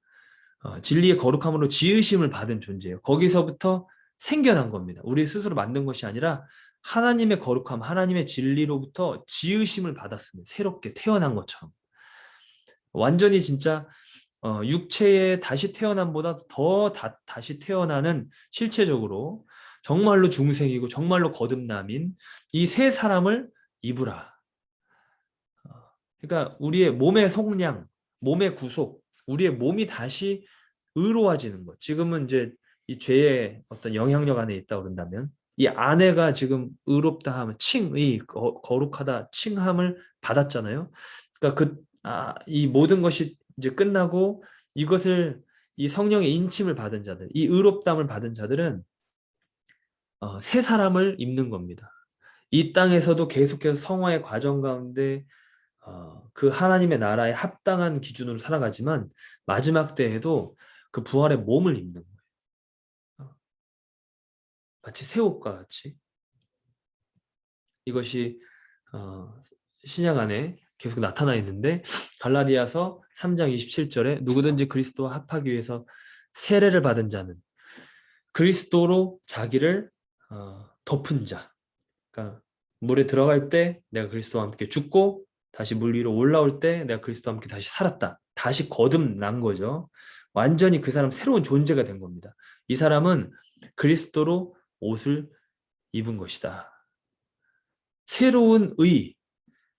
진리의 거룩함으로 지으심을 받은 존재예요. 거기서부터 생겨난 겁니다. 우리 스스로 만든 것이 아니라 하나님의 거룩함, 하나님의 진리로부터 지으심을 받았습니다. 새롭게 태어난 것처럼. 완전히 진짜 육체의 다시 태어남보다 더 다시 태어나는 실체적으로 정말로 중생이고 정말로 거듭남인 이 새 사람을 입으라. 그러니까 우리의 몸의 속량, 몸의 구속, 우리의 몸이 다시 의로워지는 것. 지금은 이제 이 죄의 어떤 영향력 안에 있다 그런다면 이 아내가 지금 의롭다 하면 칭의 거룩하다 칭함을 받았잖아요. 그러니까 이 모든 것이 이제 끝나고 이것을 이 성령의 인침을 받은 자들, 이 의롭담을 받은 자들은 새 사람을 입는 겁니다. 이 땅에서도 계속해서 성화의 과정 가운데 그 하나님의 나라에 합당한 기준으로 살아가지만 마지막 때에도 그 부활의 몸을 입는 거예요. 마치 새 옷과 같이. 이것이 신약 안에 계속 나타나 있는데 갈라디아서 3장 27절에 누구든지 그리스도와 합하기 위해서 세례를 받은 자는 그리스도로 자기를 덮은 자. 그러니까 물에 들어갈 때 내가 그리스도와 함께 죽고 다시 물 위로 올라올 때 내가 그리스도와 함께 다시 살았다. 다시 거듭난 거죠. 완전히 그 사람 새로운 존재가 된 겁니다. 이 사람은 그리스도로 옷을 입은 것이다. 새로운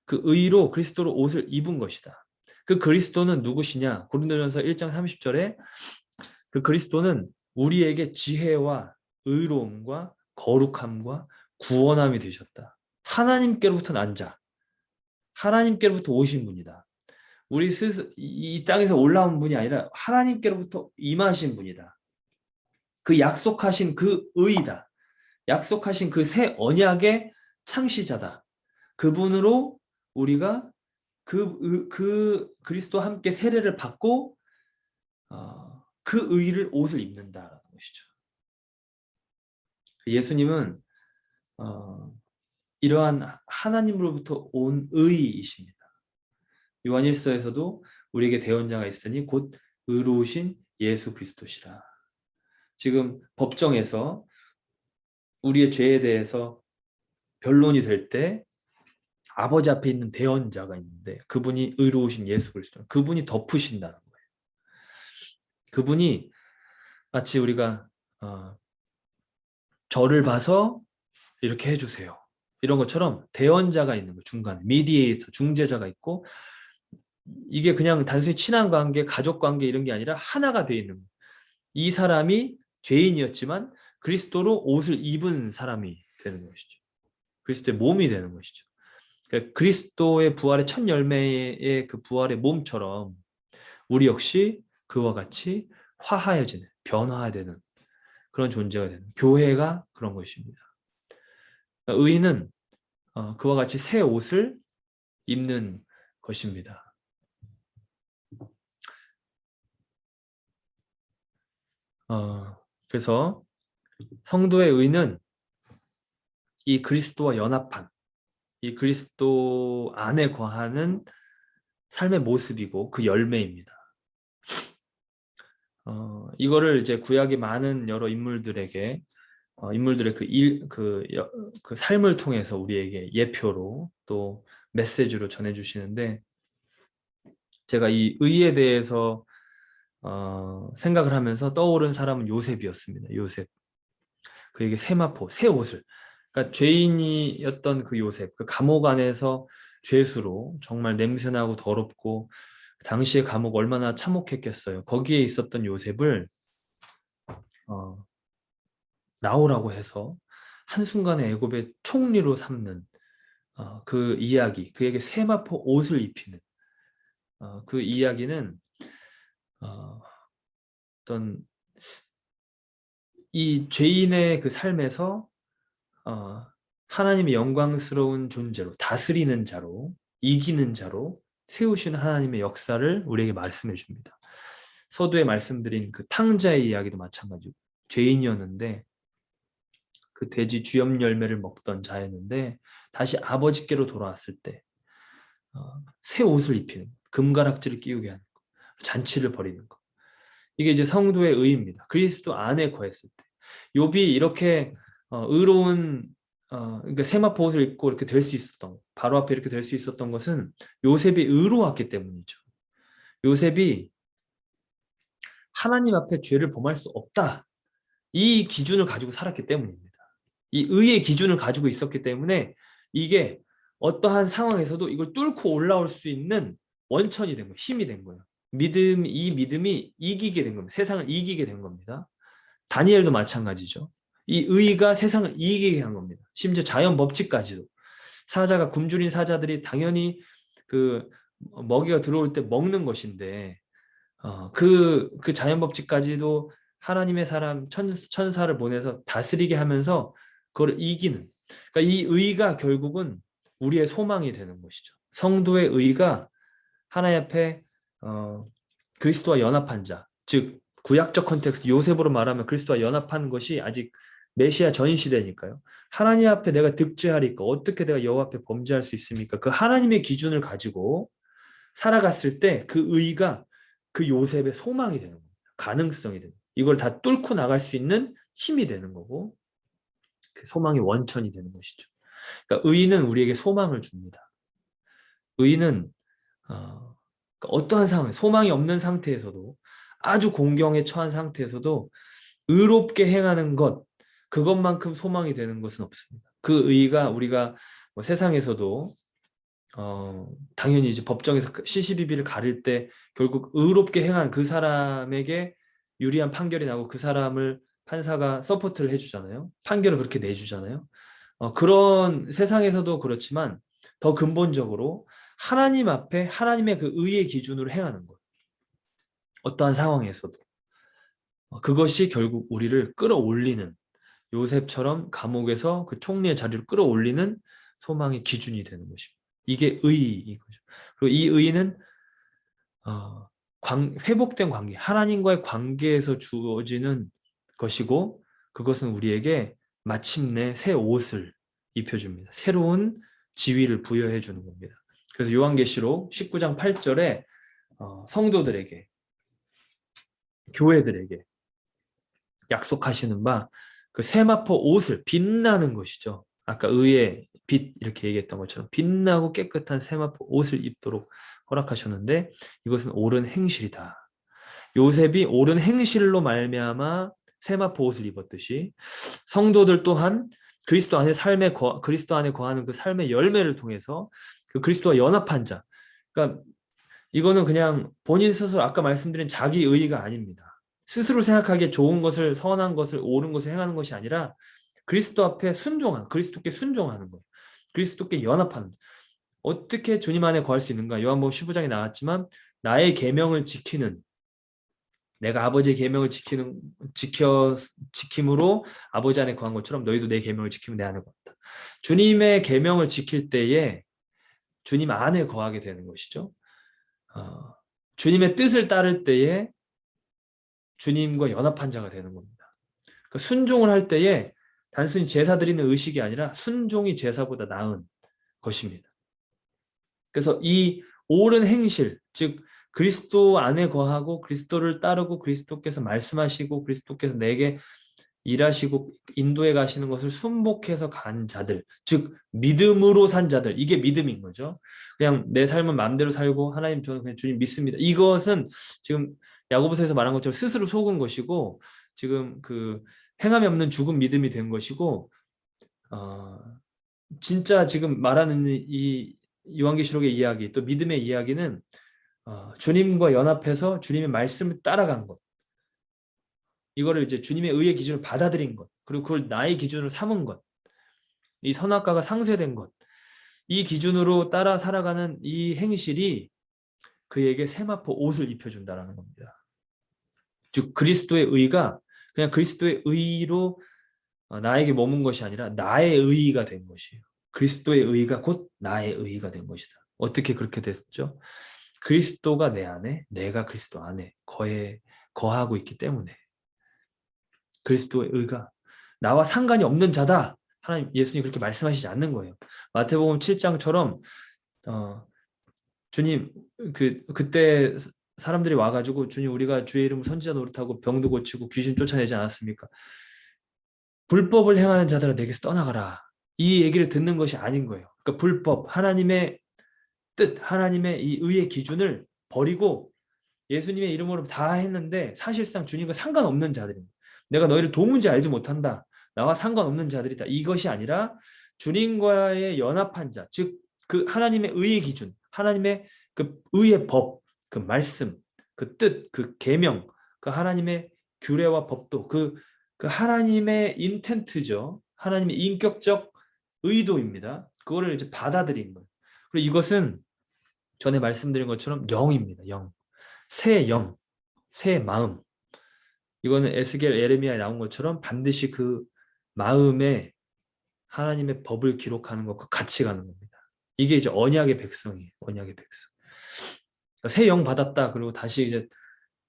그 의로 그리스도로 옷을 입은 것이다. 그 그리스도는 누구시냐? 고린도전서 1장 30절에 그 그리스도는 우리에게 지혜와 의로움과 거룩함과 구원함이 되셨다. 하나님께로부터 난 자, 하나님께로부터 오신 분이다. 우리 스스로 이 땅에서 올라온 분이 아니라 하나님께로부터 임하신 분이다. 그 약속하신 그 의이다. 약속하신 그 새 언약의 창시자다. 그분으로 우리가 그 그리스도와 함께 세례를 받고 그 의를 옷을 입는다라는 것이죠. 예수님은 이러한 하나님으로부터 온 의이십니다. 요한일서에서도 우리에게 대언자가 있으니 곧 의로우신 예수 그리스도시라. 지금 법정에서 우리의 죄에 대해서 변론이 될 때 아버지 앞에 있는 대언자가 있는데 그분이 의로우신 예수 그리스도, 그분이 덮으신다는 거예요. 그분이 마치 우리가 저를 봐서 이렇게 해주세요, 이런 것처럼 대언자가 있는 거예요. 중간에 미디에이터, 중재자가 있고, 이게 그냥 단순히 친한 관계, 가족 관계 이런 게 아니라 하나가 되어 있는 거예요. 이 사람이 죄인이었지만 그리스도로 옷을 입은 사람이 되는 것이죠. 그리스도의 몸이 되는 것이죠. 그러니까 그리스도의 부활의 첫 열매의 그 부활의 몸처럼 우리 역시 그와 같이 화하여지는, 변화되는 그런 존재가 되는, 교회가 그런 것입니다. 그러니까 의인은 그와 같이 새 옷을 입는 것입니다. 그래서 성도의 의는 이 그리스도와 연합한, 이 그리스도 안에 거하는 삶의 모습이고 그 열매입니다. 이거를 이제 구약의 많은 여러 인물들에게 인물들의 그 삶을 통해서 우리에게 예표로 또 메시지로 전해주시는데, 제가 이 의에 대해서 생각을 하면서 떠오른 사람은 요셉이었습니다. 요셉. 그에게 세마포, 새 옷을. 그러니까 죄인이었던 그 요셉, 그 감옥 안에서 죄수로 정말 냄새나고 더럽고 당시의 감옥 얼마나 참혹했겠어요. 거기에 있었던 요셉을 나오라고 해서 한순간에 애굽의 총리로 삼는 그 이야기, 그에게 세마포 옷을 입히는 그 이야기는 어떤 이 죄인의 그 삶에서 하나님의 영광스러운 존재로, 다스리는 자로, 이기는 자로 세우시는 하나님의 역사를 우리에게 말씀해 줍니다. 서두에 말씀드린 그 탕자의 이야기도 마찬가지고, 죄인이었는데 그 돼지 주염 열매를 먹던 자였는데 다시 아버지께로 돌아왔을 때 새 옷을 입히는, 금가락지를 끼우게 하는 것, 잔치를 벌이는 것. 이게 이제 성도의 의입니다. 그리스도 안에 거했을 때. 욥이 이렇게 의로운 그러니까 세마포 옷을 입고 이렇게 될 수 있었던, 바로 앞에 이렇게 될 수 있었던 것은 요셉이 의로웠기 때문이죠. 요셉이 하나님 앞에 죄를 범할 수 없다, 이 기준을 가지고 살았기 때문입니다. 이 의의 기준을 가지고 있었기 때문에 이게 어떠한 상황에서도 이걸 뚫고 올라올 수 있는 원천이 된 거예요. 힘이 된 거예요. 이 믿음이 이기게 된 겁니다. 세상을 이기게 된 겁니다. 다니엘도 마찬가지죠. 이 의가 세상을 이기게 한 겁니다. 심지어 자연 법칙까지도. 사자가, 굶주린 사자들이 당연히 그 먹이가 들어올 때 먹는 것인데 그 자연 법칙까지도 하나님의 사람 천사를 보내서 다스리게 하면서 그걸 이기는, 그러니까 이 의가 결국은 우리의 소망이 되는 것이죠. 성도의 의가 하나님 앞에 그리스도와 연합한 자, 즉 구약적 컨텍스트 요셉으로 말하면 그리스도와 연합한 것이 아직 메시아 전 시대니까요. 하나님 앞에 내가 득죄하리까, 어떻게 내가 여호와 앞에 범죄할 수 있습니까? 그 하나님의 기준을 가지고 살아갔을 때 그 의가 그 요셉의 소망이 되는 겁니다. 가능성이 되는, 이걸 다 뚫고 나갈 수 있는 힘이 되는 거고, 그 소망의 원천이 되는 것이죠. 그러니까 의는 우리에게 소망을 줍니다. 의는 어떠한 상황, 소망이 없는 상태에서도, 아주 공경에 처한 상태에서도 의롭게 행하는 것, 그것만큼 소망이 되는 것은 없습니다. 그 의가 우리가 뭐 세상에서도 당연히 이제 법정에서 시시비비를 가릴 때 결국 의롭게 행한 그 사람에게 유리한 판결이 나고 그 사람을 판사가 서포트를 해주잖아요. 판결을 그렇게 내주잖아요. 그런 세상에서도 그렇지만 더 근본적으로 하나님 앞에 하나님의 그 의의 기준으로 행하는 것, 어떠한 상황에서도 그것이 결국 우리를 끌어올리는, 요셉처럼 감옥에서 그 총리의 자리를 끌어올리는 소망의 기준이 되는 것입니다. 이게 의인 거죠. 그리고 이 의는 회복된 관계, 하나님과의 관계에서 주어지는 것이고 그것은 우리에게 마침내 새 옷을 입혀줍니다. 새로운 지위를 부여해 주는 겁니다. 그래서 요한계시록 19장 8절에 성도들에게, 교회들에게 약속하시는 바 그 세마포 옷을, 빛나는 것이죠. 아까 의의 빛 이렇게 얘기했던 것처럼 빛나고 깨끗한 세마포 옷을 입도록 허락하셨는데 이것은 옳은 행실이다. 요셉이 옳은 행실로 말미암아 세마포 옷을 입었듯이 성도들 또한 그리스도 안에 그리스도 안에 거하는 그 삶의 열매를 통해서 그 그리스도와 연합한 자. 그러니까 이거는 그냥 본인 스스로 아까 말씀드린 자기 의의가 아닙니다. 스스로 생각하기에 좋은 것을, 선한 것을, 옳은 것을 행하는 것이 아니라 그리스도 앞에 그리스도께 순종하는 거예요. 그리스도께 연합하는 거예요. 어떻게 주님 안에 거할 수 있는가? 요한복음 15장에 나왔지만 나의 계명을 지키는, 내가 아버지의 계명을 지킴으로 아버지 안에 거한 것처럼 너희도 내 계명을 지키면 내 안에 거한다. 주님의 계명을 지킬 때에 주님 안에 거하게 되는 것이죠. 주님의 뜻을 따를 때에 주님과 연합한 자가 되는 겁니다. 그러니까 순종을 할 때에 단순히 제사 드리는 의식이 아니라 순종이 제사보다 나은 것입니다. 그래서 이 옳은 행실, 즉 그리스도 안에 거하고 그리스도를 따르고 그리스도께서 말씀하시고 그리스도께서 내게 일하시고 인도해 가시는 것을 순복해서 간 자들, 즉 믿음으로 산 자들, 이게 믿음인 거죠. 그냥 내 삶은 마음대로 살고 하나님 저는 그냥 주님 믿습니다. 이것은 지금 야고보서에서 말한 것처럼 스스로 속은 것이고 지금 그 행함이 없는 죽은 믿음이 된 것이고 진짜 지금 말하는 이 요한계시록의 이야기 또 믿음의 이야기는 주님과 연합해서 주님의 말씀을 따라간 것, 이거를 이제 주님의 의의 기준을 받아들인 것, 그리고 그걸 나의 기준으로 삼은 것, 이 선악과가 상쇄된 것, 이 기준으로 따라 살아가는 이 행실이 그에게 세마포 옷을 입혀준다는 겁니다. 즉 그리스도의 의가 그냥 그리스도의 의로 나에게 머문 것이 아니라 나의 의가 된 것이에요. 그리스도의 의가 곧 나의 의가 된 것이다. 어떻게 그렇게 됐죠? 그리스도가 내 안에, 내가 그리스도 안에 거하고 있기 때문에 그리스도의 의가 나와 상관이 없는 자다. 하나님 예수님 그렇게 말씀하시지 않는 거예요. 마태복음 7장처럼 주님 그때 사람들이 와가지고 주님 우리가 주의 이름 선지자 노릇하고 병도 고치고 귀신 쫓아내지 않았습니까? 불법을 행하는 자들아 내게서 떠나가라. 이 얘기를 듣는 것이 아닌 거예요. 그러니까 불법, 하나님의 뜻, 하나님의 이 의의 기준을 버리고 예수님의 이름으로 다 했는데 사실상 주님과 상관없는 자들입니다. 내가 너희를 도무지 알지 못한다. 나와 상관없는 자들이다. 이것이 아니라 주님과의 연합한 자, 즉 그 하나님의 의의 기준, 하나님의 그 의의 법, 그 말씀, 그 뜻, 그 계명, 그 하나님의 규례와 법도 그 하나님의 인텐트죠. 하나님의 인격적 의도입니다. 그거를 이제 받아들인 거예요. 그리고 이것은 전에 말씀드린 것처럼 영입니다. 영. 새 영, 새 마음. 이거는 에스겔 에레미야에 나온 것처럼 반드시 그 마음에 하나님의 법을 기록하는 것과 같이 가는 겁니다. 이게 이제 언약의 백성이에요. 언약의 백성. 그러니까 새 영 받았다. 그리고 다시 이제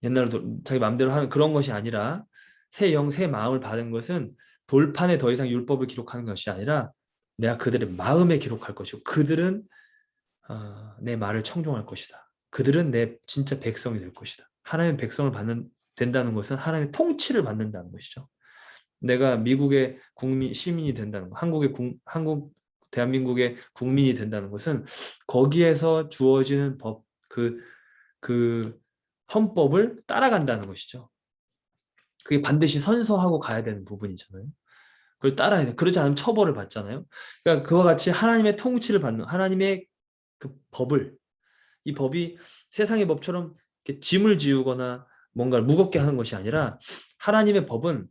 옛날로 자기 마음대로 하는 그런 것이 아니라 새 영, 새 마음을 받은 것은 돌판에 더 이상 율법을 기록하는 것이 아니라 내가 그들의 마음에 기록할 것이고 그들은 내 말을 청종할 것이다. 그들은 내 진짜 백성이 될 것이다. 하나님의 백성을 된다는 것은 하나님의 통치를 받는다는 것이죠. 내가 미국의 시민이 된다는 것, 대한민국의 국민이 된다는 것은 거기에서 주어지는 법, 그 헌법을 따라간다는 것이죠. 그게 반드시 선서하고 가야 되는 부분이잖아요. 그걸 따라야 돼. 그러지 않으면 처벌을 받잖아요. 그러니까 그와 같이 하나님의 통치를 받는 하나님의 그 법을, 이 법이 세상의 법처럼 이렇게 짐을 지우거나 뭔가를 무겁게 하는 것이 아니라 하나님의 법은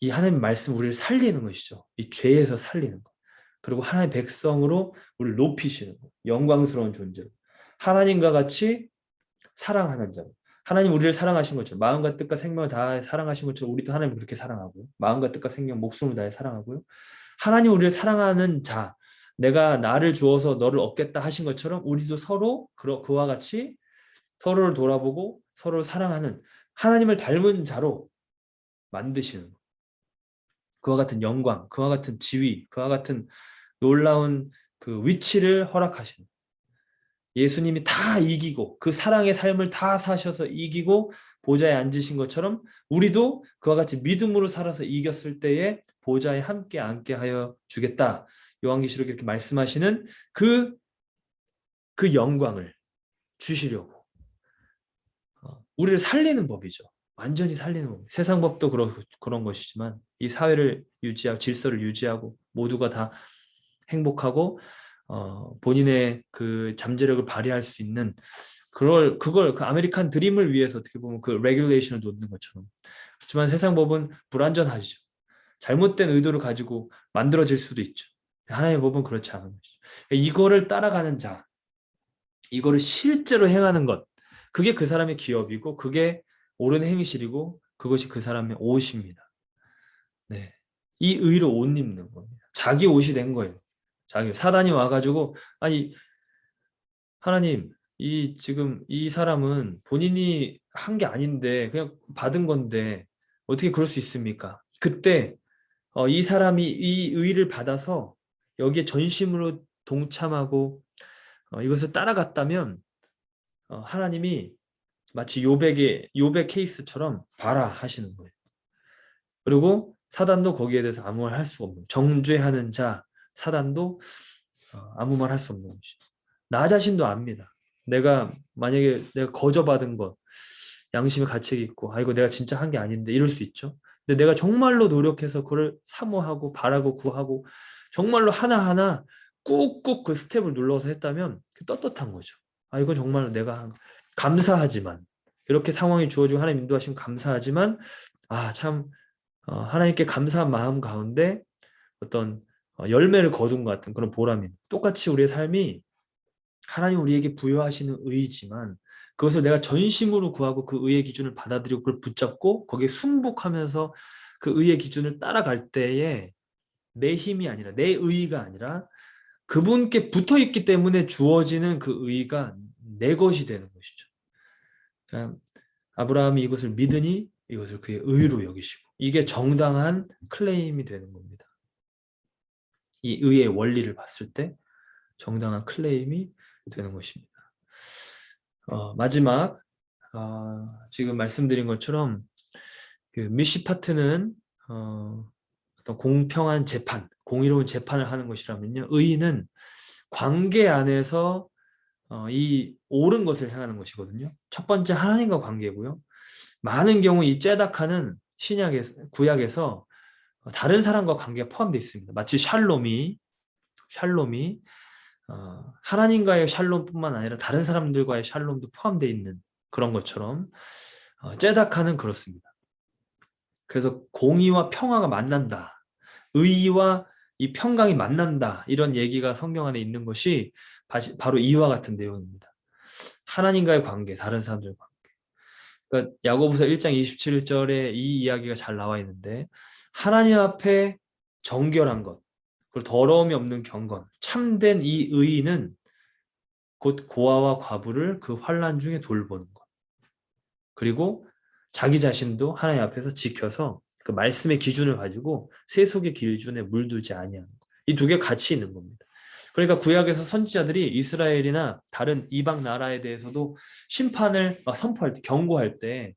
이 하나님의 말씀 우리를 살리는 것이죠. 이 죄에서 살리는 것. 그리고 하나님의 백성으로 우리를 높이시는 것. 영광스러운 존재로. 하나님과 같이 사랑하는 자. 하나님 우리를 사랑하신 것처럼 마음과 뜻과 생명을 다해 사랑하신 것처럼 우리도 하나님을 그렇게 사랑하고요. 마음과 뜻과 생명, 목숨을 다해 사랑하고요. 하나님 우리를 사랑하는 자, 내가 나를 주어서 너를 얻겠다 하신 것처럼 우리도 서로 그와 같이 서로를 돌아보고 서로를 사랑하는 하나님을 닮은 자로 만드시는 것. 그와 같은 영광, 그와 같은 지위, 그와 같은 놀라운 그 위치를 허락하시는. 예수님이 다 이기고 그 사랑의 삶을 다 사셔서 이기고 보좌에 앉으신 것처럼 우리도 그와 같이 믿음으로 살아서 이겼을 때에 보좌에 함께 앉게 하여 주겠다. 요한계시록에 이렇게 말씀하시는 그 영광을 주시려고 우리를 살리는 법이죠. 완전히 살리는 법. 세상 법도 그런 것이지만 이 사회를 유지하고 질서를 유지하고 모두가 다 행복하고 본인의 그 잠재력을 발휘할 수 있는 그걸 그 아메리칸 드림을 위해서 어떻게 보면 그 레귤레이션을 놓는 것처럼. 그렇지만 세상 법은 불완전하죠. 잘못된 의도를 가지고 만들어질 수도 있죠. 하나님의 법은 그렇지 않은 것이죠. 이거를 따라가는 자, 이거를 실제로 행하는 것, 그게 그 사람의 기업이고 그게 옳은 행실이고 그것이 그 사람의 옷입니다. 네, 이 의로 옷 입는 겁니다. 자기 옷이 된 거예요. 자기 사단이 와가지고 아니 하나님 지금 이 사람은 본인이 한 게 아닌데 그냥 받은 건데 어떻게 그럴 수 있습니까? 그때 이 사람이 이 의를 받아서 여기에 전심으로 동참하고 이것을 따라갔다면 하나님이 마치 욥의 케이스처럼 봐라 하시는 거예요. 그리고 사단도 거기에 대해서 아무 말 할 수가 없는 정죄하는 자 사단도 아무 말 할 수 없는 것이죠. 나 자신도 압니다. 만약에 내가 거저받은 것 양심의 가책이 있고 이거 내가 진짜 한 게 아닌데 이럴 수 있죠. 근데 내가 정말로 노력해서 그걸 사모하고 바라고 구하고 정말로 하나하나 꾹꾹 그 스텝을 눌러서 했다면 떳떳한 거죠. 이건 정말로 내가 감사하지만 이렇게 상황이 주어지고 하나님 인도하시면 감사하지만 참 하나님께 감사한 마음 가운데 어떤 열매를 거둔 것 같은 그런 보람이 똑같이 우리의 삶이 하나님 우리에게 부여하시는 의지만 그것을 내가 전심으로 구하고 그 의의 기준을 받아들이고 그걸 붙잡고 거기에 순복하면서 그 의의 기준을 따라갈 때에 내 힘이 아니라 내 의의가 아니라 그분께 붙어 있기 때문에 주어지는 그 의의가 내 것이 되는 것이죠. 그러니까 아브라함이 이것을 믿으니 이것을 그의 의로 여기시고 이게 정당한 클레임이 되는 겁니다. 이 의의 원리를 봤을 때 정당한 클레임이 되는 것입니다. 마지막 지금 말씀드린 것처럼 그 미시파트는 어떤 공평한 재판, 공의로운 재판을 하는 것이라면요. 의의는 관계 안에서 이 옳은 것을 행하는 것이거든요. 첫 번째 하나님과 관계고요. 많은 경우 이 제다카는 구약에서 다른 사람과 관계가 포함되어 있습니다. 마치 샬롬이 하나님과의 샬롬뿐만 아니라 다른 사람들과의 샬롬도 포함되어 있는 그런 것처럼 제다카는 그렇습니다. 그래서 공의와 평화가 만난다. 의의와 이 평강이 만난다. 이런 얘기가 성경 안에 있는 것이 바로 이와 같은 내용입니다. 하나님과의 관계, 다른 사람들과의 관계. 그러니까 야고보서 1장 27절에 이 이야기가 잘 나와 있는데 하나님 앞에 정결한 것, 그리고 더러움이 없는 경건, 참된 이 의의는 곧 고아와 과부를 그 환난 중에 돌보는 것. 그리고 자기 자신도 하나님 앞에서 지켜서 그 말씀의 기준을 가지고 세속의 기준에 물들지 아니하는 것. 이 두 개 같이 있는 겁니다. 그러니까 구약에서 선지자들이 이스라엘이나 다른 이방 나라에 대해서도 심판을 선포할 때, 경고할 때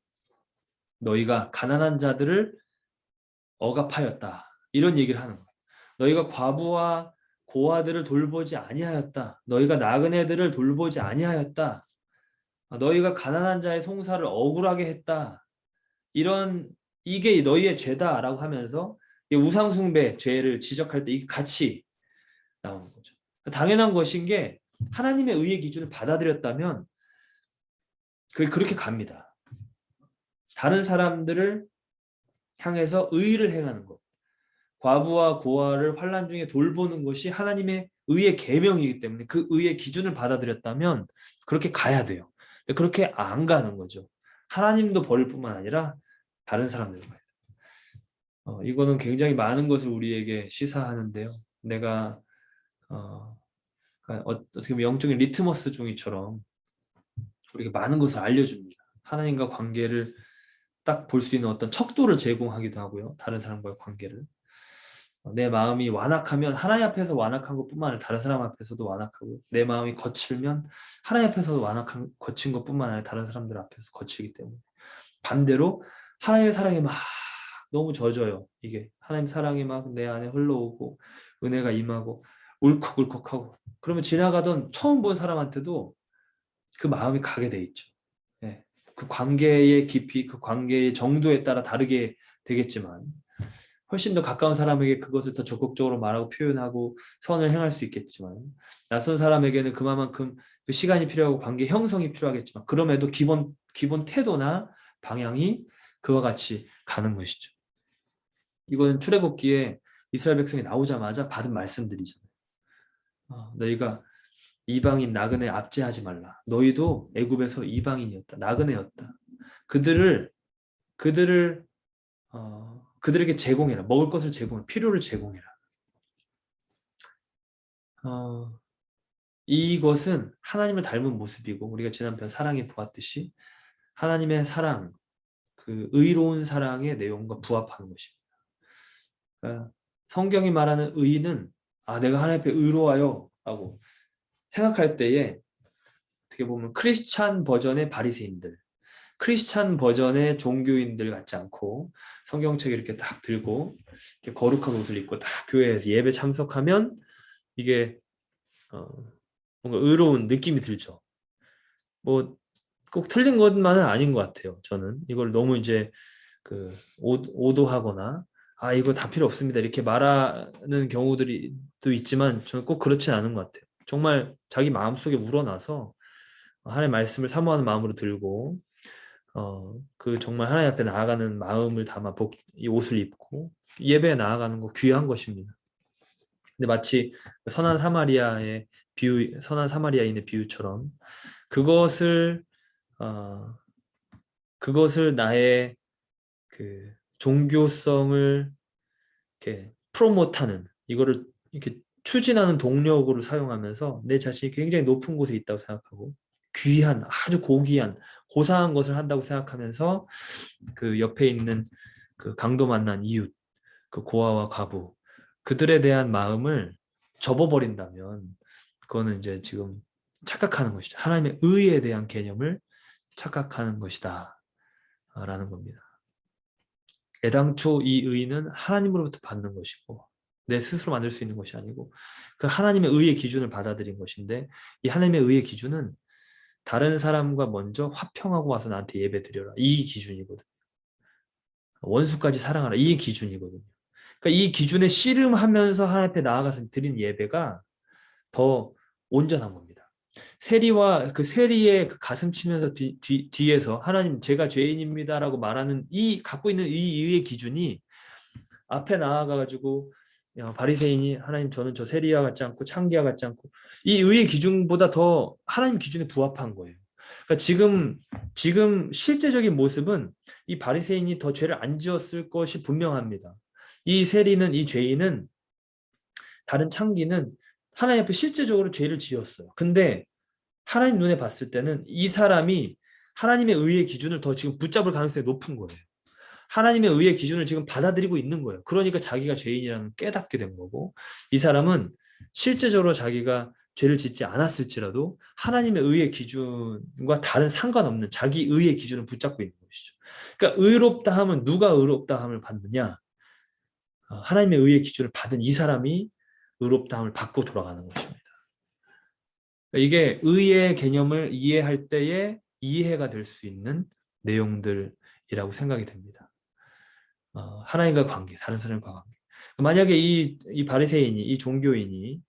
너희가 가난한 자들을 억압하였다. 이런 얘기를 하는 거예요. 너희가 과부와 고아들을 돌보지 아니하였다. 너희가 나그네들을 돌보지 아니하였다. 너희가 가난한 자의 송사를 억울하게 했다. 이게 너희의 죄다라고 하면서 우상숭배 죄를 지적할 때 이게 같이 나오는 거죠. 당연한 것인 게 하나님의 의의 기준을 받아들였다면 그게 그렇게 갑니다. 다른 사람들을 향해서 의를 행하는 것. 과부와 고아를 환난 중에 돌보는 것이 하나님의 의의 계명이기 때문에 그 의의 기준을 받아들였다면 그렇게 가야 돼요. 근데 그렇게 안 가는 거죠. 하나님도 버릴 뿐만 아니라 다른 사람들도 가야 돼요. 이거는 굉장히 많은 것을 우리에게 시사하는데요. 내가 어, 그러니까 어떻게 보면 영적인 리트머스 종이처럼 우리에게 많은 것을 알려줍니다. 하나님과 관계를 딱 볼 수 있는 어떤 척도를 제공하기도 하고요. 다른 사람과의 관계를. 내 마음이 완악하면 하나님 앞에서 완악한 것뿐만 아니라 다른 사람 앞에서도 완악하고, 내 마음이 거칠면 하나님 앞에서도 완악한 거친 것뿐만 아니라 다른 사람들 앞에서 거치기 때문에, 반대로 하나님의 사랑이 막 너무 젖어요. 이게 하나님 사랑이 막 내 안에 흘러오고 은혜가 임하고 울컥울컥하고, 그러면 지나가던 처음 본 사람한테도 그 마음이 가게 돼 있죠. 예. 그 관계의 깊이, 그 관계의 정도에 따라 다르게 되겠지만, 훨씬 더 가까운 사람에게 그것을 더 적극적으로 말하고 표현하고 선을 행할 수 있겠지만, 낯선 사람에게는 그만큼 그 시간이 필요하고 관계 형성이 필요하겠지만, 그럼에도 기본 태도나 방향이 그와 같이 가는 것이죠. 이건 출애굽기에 이스라엘 백성이 나오자마자 받은 말씀들이잖아요. 너희가 이방인 나그네 압제하지 말라. 너희도 애굽에서 이방인이었다. 나그네였다. 그들을 그들에게 제공해라. 먹을 것을 제공해. 필요를 제공해라. 이것은 하나님을 닮은 모습이고, 우리가 지난편 사랑에 보았듯이 하나님의 사랑, 그 의로운 사랑의 내용과 부합하는 것입니다. 그러니까 성경이 말하는 의인은 내가 하나님 앞에 의로워요 라고 생각할 때에, 어떻게 보면 크리스찬 버전의 바리새인들, 크리스찬 버전의 종교인들 같지 않고, 성경책 이렇게 딱 들고 이렇게 거룩한 옷을 입고 딱 교회에서 예배 참석하면 이게 뭔가 의로운 느낌이 들죠. 뭐 꼭 틀린 것만은 아닌 것 같아요. 저는 이걸 너무 이제 그 오도하거나 이거 다 필요 없습니다 이렇게 말하는 경우들이 또 있지만, 저는 꼭 그렇진 않은 것 같아요. 정말 자기 마음속에 우러나서 하나님의 말씀을 사모하는 마음으로 들고, 그 정말 하나님 앞에 나아가는 마음을 담아 이 옷을 입고 예배에 나아가는 거 귀한 것입니다. 근데 마치 선한 사마리아인의 비유처럼 그것을 어, 그것을 나의 그 종교성을 이렇게 프로모트하는, 이거를 이렇게 추진하는 동력으로 사용하면서 내 자신이 굉장히 높은 곳에 있다고 생각하고, 귀한 아주 고귀한 고상한 것을 한다고 생각하면서 그 옆에 있는 그 강도 만난 이웃, 그 고아와 과부, 그들에 대한 마음을 접어버린다면, 그거는 이제 지금 착각하는 것이죠. 하나님의 의에 대한 개념을 착각하는 것이다 라는 겁니다. 애당초 이 의는 하나님으로부터 받는 것이고, 내 스스로 만들 수 있는 것이 아니고 그 하나님의 의의 기준을 받아들인 것인데, 이 하나님의 의의 기준은 다른 사람과 먼저 화평하고 와서 나한테 예배 드려라, 이 기준이거든. 원수까지 사랑하라, 이 기준이거든요. 그러니까 이 기준에 씨름하면서 하나님 앞에 나아가서 드린 예배가 더 온전한 겁니다. 세리와 그 세리의 그 가슴 치면서 뒤에서 하나님 제가 죄인입니다라고 말하는 이 갖고 있는 이 의의 기준이, 앞에 나아가가지고 바리새인이 하나님 저는 저 세리와 같지 않고 창기와 같지 않고, 이 의의 기준보다 더 하나님 기준에 부합한 거예요. 그러니까 지금 실제적인 모습은 이 바리새인이 더 죄를 안 지었을 것이 분명합니다. 이 세리는, 이 죄인은, 다른 창기는 하나님 앞에 실제적으로 죄를 지었어요. 근데 하나님 눈에 봤을 때는 이 사람이 하나님의 의의 기준을 더 지금 붙잡을 가능성이 높은 거예요. 하나님의 의의 기준을 지금 받아들이고 있는 거예요. 그러니까 자기가 죄인이라는 깨닫게 된 거고, 이 사람은 실제적으로 자기가 죄를 짓지 않았을지라도 하나님의 의의 기준과 다른 상관없는 자기 의의 기준을 붙잡고 있는 것이죠. 그러니까 의롭다 함은, 누가 의롭다 함을 받느냐? 하나님의 의의 기준을 받은 이 사람이 의롭다 함을 받고 돌아가는 것입니다. 이게 의의 개념을 이해할 때에 이해가 될 수 있는 내용들이라고 생각이 됩니다. 하나님과 관계, 다른 사람과 관계. 만약에 이 바리새인이, 이 종교인이,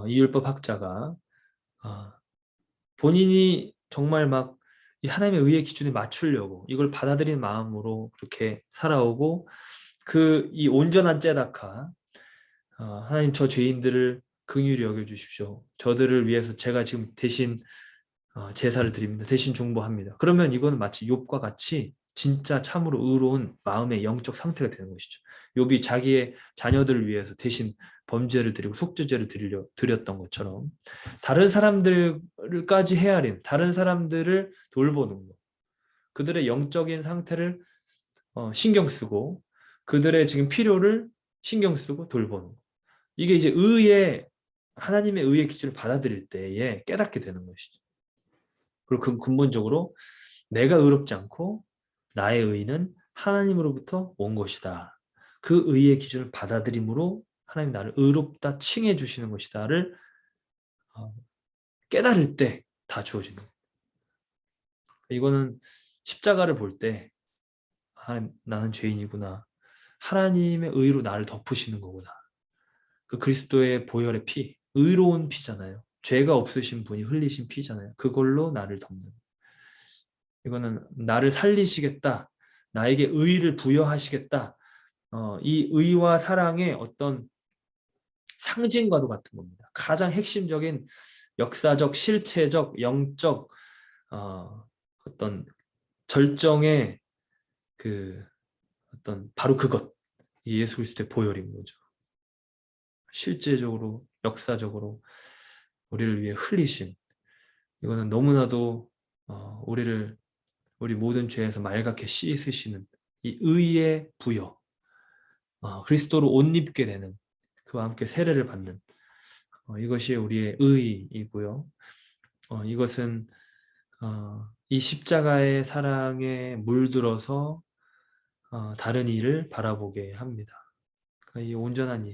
이 율법 학자가 본인이 정말 막 이 하나님의 의의 기준에 맞추려고 이걸 받아들인 마음으로 그렇게 살아오고, 이 온전한 째다카, 하나님 저 죄인들을 긍휼히 여겨주십시오. 저들을 위해서 제가 지금 대신 제사를 드립니다. 대신 중보합니다. 그러면 이거는 마치 욥과 같이 진짜 참으로 의로운 마음의 영적 상태가 되는 것이죠. 욥이 자기의 자녀들을 위해서 대신 범죄를 드리고 속죄제를 드렸던 것처럼 다른 사람들까지 헤아린, 다른 사람들을 돌보는 것, 그들의 영적인 상태를 신경 쓰고 그들의 지금 필요를 신경 쓰고 돌보는 것. 이게 이제 하나님의 의의 기준을 받아들일 때에 깨닫게 되는 것이죠. 그리고 그 근본적으로 내가 의롭지 않고 나의 의는 하나님으로부터 온 것이다. 그 의의 기준을 받아들임으로 하나님 나를 의롭다 칭해 주시는 것이다를 어, 깨달을 때 다 주어지는 거예요. 이거는 십자가를 볼 때 나는 죄인이구나. 하나님의 의로 나를 덮으시는 거구나. 그 그리스도의 보혈의 피, 의로운 피잖아요. 죄가 없으신 분이 흘리신 피잖아요. 그걸로 나를 덮는. 이거는 나를 살리시겠다. 나에게 의를 부여하시겠다. 이 의와 사랑의 어떤 상징과도 같은 겁니다. 가장 핵심적인 역사적, 실체적, 영적 어떤 절정의 그 어떤 바로 그것, 이 예수 그리스도의 보혈인 거죠. 실제적으로, 역사적으로 우리를 위해 흘리신, 이거는 너무나도 우리 모든 죄에서 맑게 씻으시는 이 의의 부여, 그리스도로 옷 입게 되는, 그와 함께 세례를 받는 이것이 우리의 의이고요. 이것은 이 십자가의 사랑에 물들어서 다른 이를 바라보게 합니다. 그러니까 이 온전한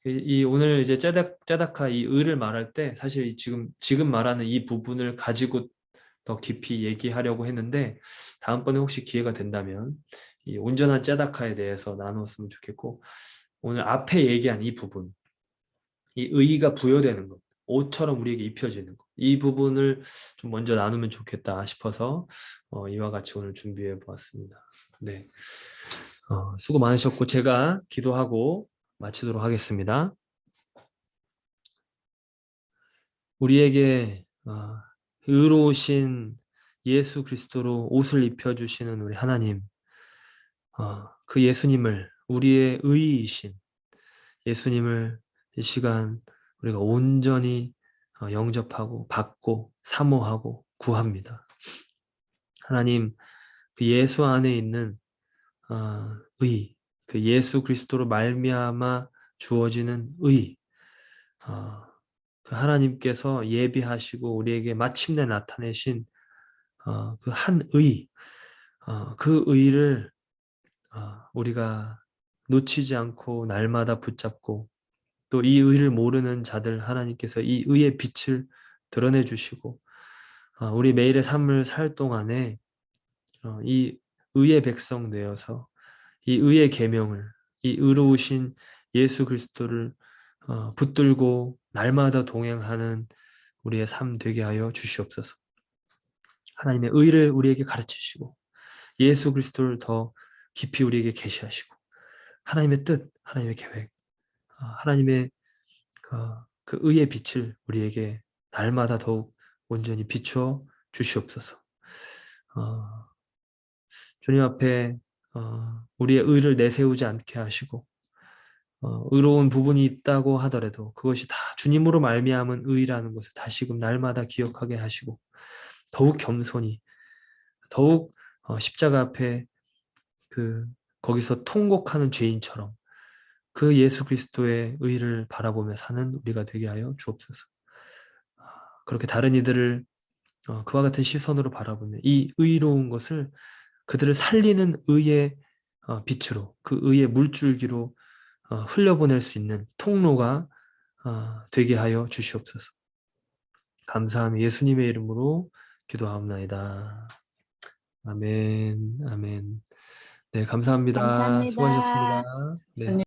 이 오늘 이제 짜다카 이 의를 말할 때 사실 지금 말하는 이 부분을 가지고 더 깊이 얘기하려고 했는데 다음번에 혹시 기회가 된다면 이 온전한 짜다카에 대해서 나눴으면 좋겠고 오늘 앞에 얘기한 이 부분, 이 의의가 부여되는 것, 옷처럼 우리에게 입혀지는 것, 이 부분을 좀 먼저 나누면 좋겠다 싶어서 이와 같이 오늘 준비해 보았습니다. 네, 수고 많으셨고 제가 기도하고 마치도록 하겠습니다. 우리에게 의로우신 예수 그리스도로 옷을 입혀주시는 우리 하나님, 그 예수님을 우리의 의이신 예수님을 이 시간 우리가 온전히 영접하고 받고 사모하고 구합니다. 하나님, 그 예수 안에 있는 의, 그 예수 그리스도로 말미암아 주어지는 의, 그 하나님께서 예비하시고 우리에게 마침내 나타내신 그 한 의, 그 의를 우리가 놓치지 않고 날마다 붙잡고 또 이 의를 모르는 자들 하나님께서 이 의의 빛을 드러내 주시고 우리 매일의 삶을 살 동안에 이 의의 백성 되어서 이 의의 계명을 이 의로우신 예수 그리스도를 붙들고 날마다 동행하는 우리의 삶 되게 하여 주시옵소서. 하나님의 의를 우리에게 가르치시고 예수 그리스도를 더 깊이 우리에게 계시하시고 하나님의 뜻, 하나님의 계획, 하나님의 그 의의 빛을 우리에게 날마다 더욱 온전히 비추어 주시옵소서. 어, 주님 앞에 우리의 의를 내세우지 않게 하시고 의로운 부분이 있다고 하더라도 그것이 다 주님으로 말미암은 의라는 것을 다시금 날마다 기억하게 하시고 더욱 겸손히 더욱 십자가 앞에 거기서 통곡하는 죄인처럼 그 예수 그리스도의 의를 바라보며 사는 우리가 되게 하여 주옵소서. 그렇게 다른 이들을 그와 같은 시선으로 바라보며 이 의로운 것을 그들을 살리는 의의 빛으로 그 의의 물줄기로 흘려보낼 수 있는 통로가 되게 하여 주시옵소서. 감사하며 예수님의 이름으로 기도하옵나이다. 아멘, 아멘. 네, 감사합니다. 수고하셨습니다. 감사합니다. 네.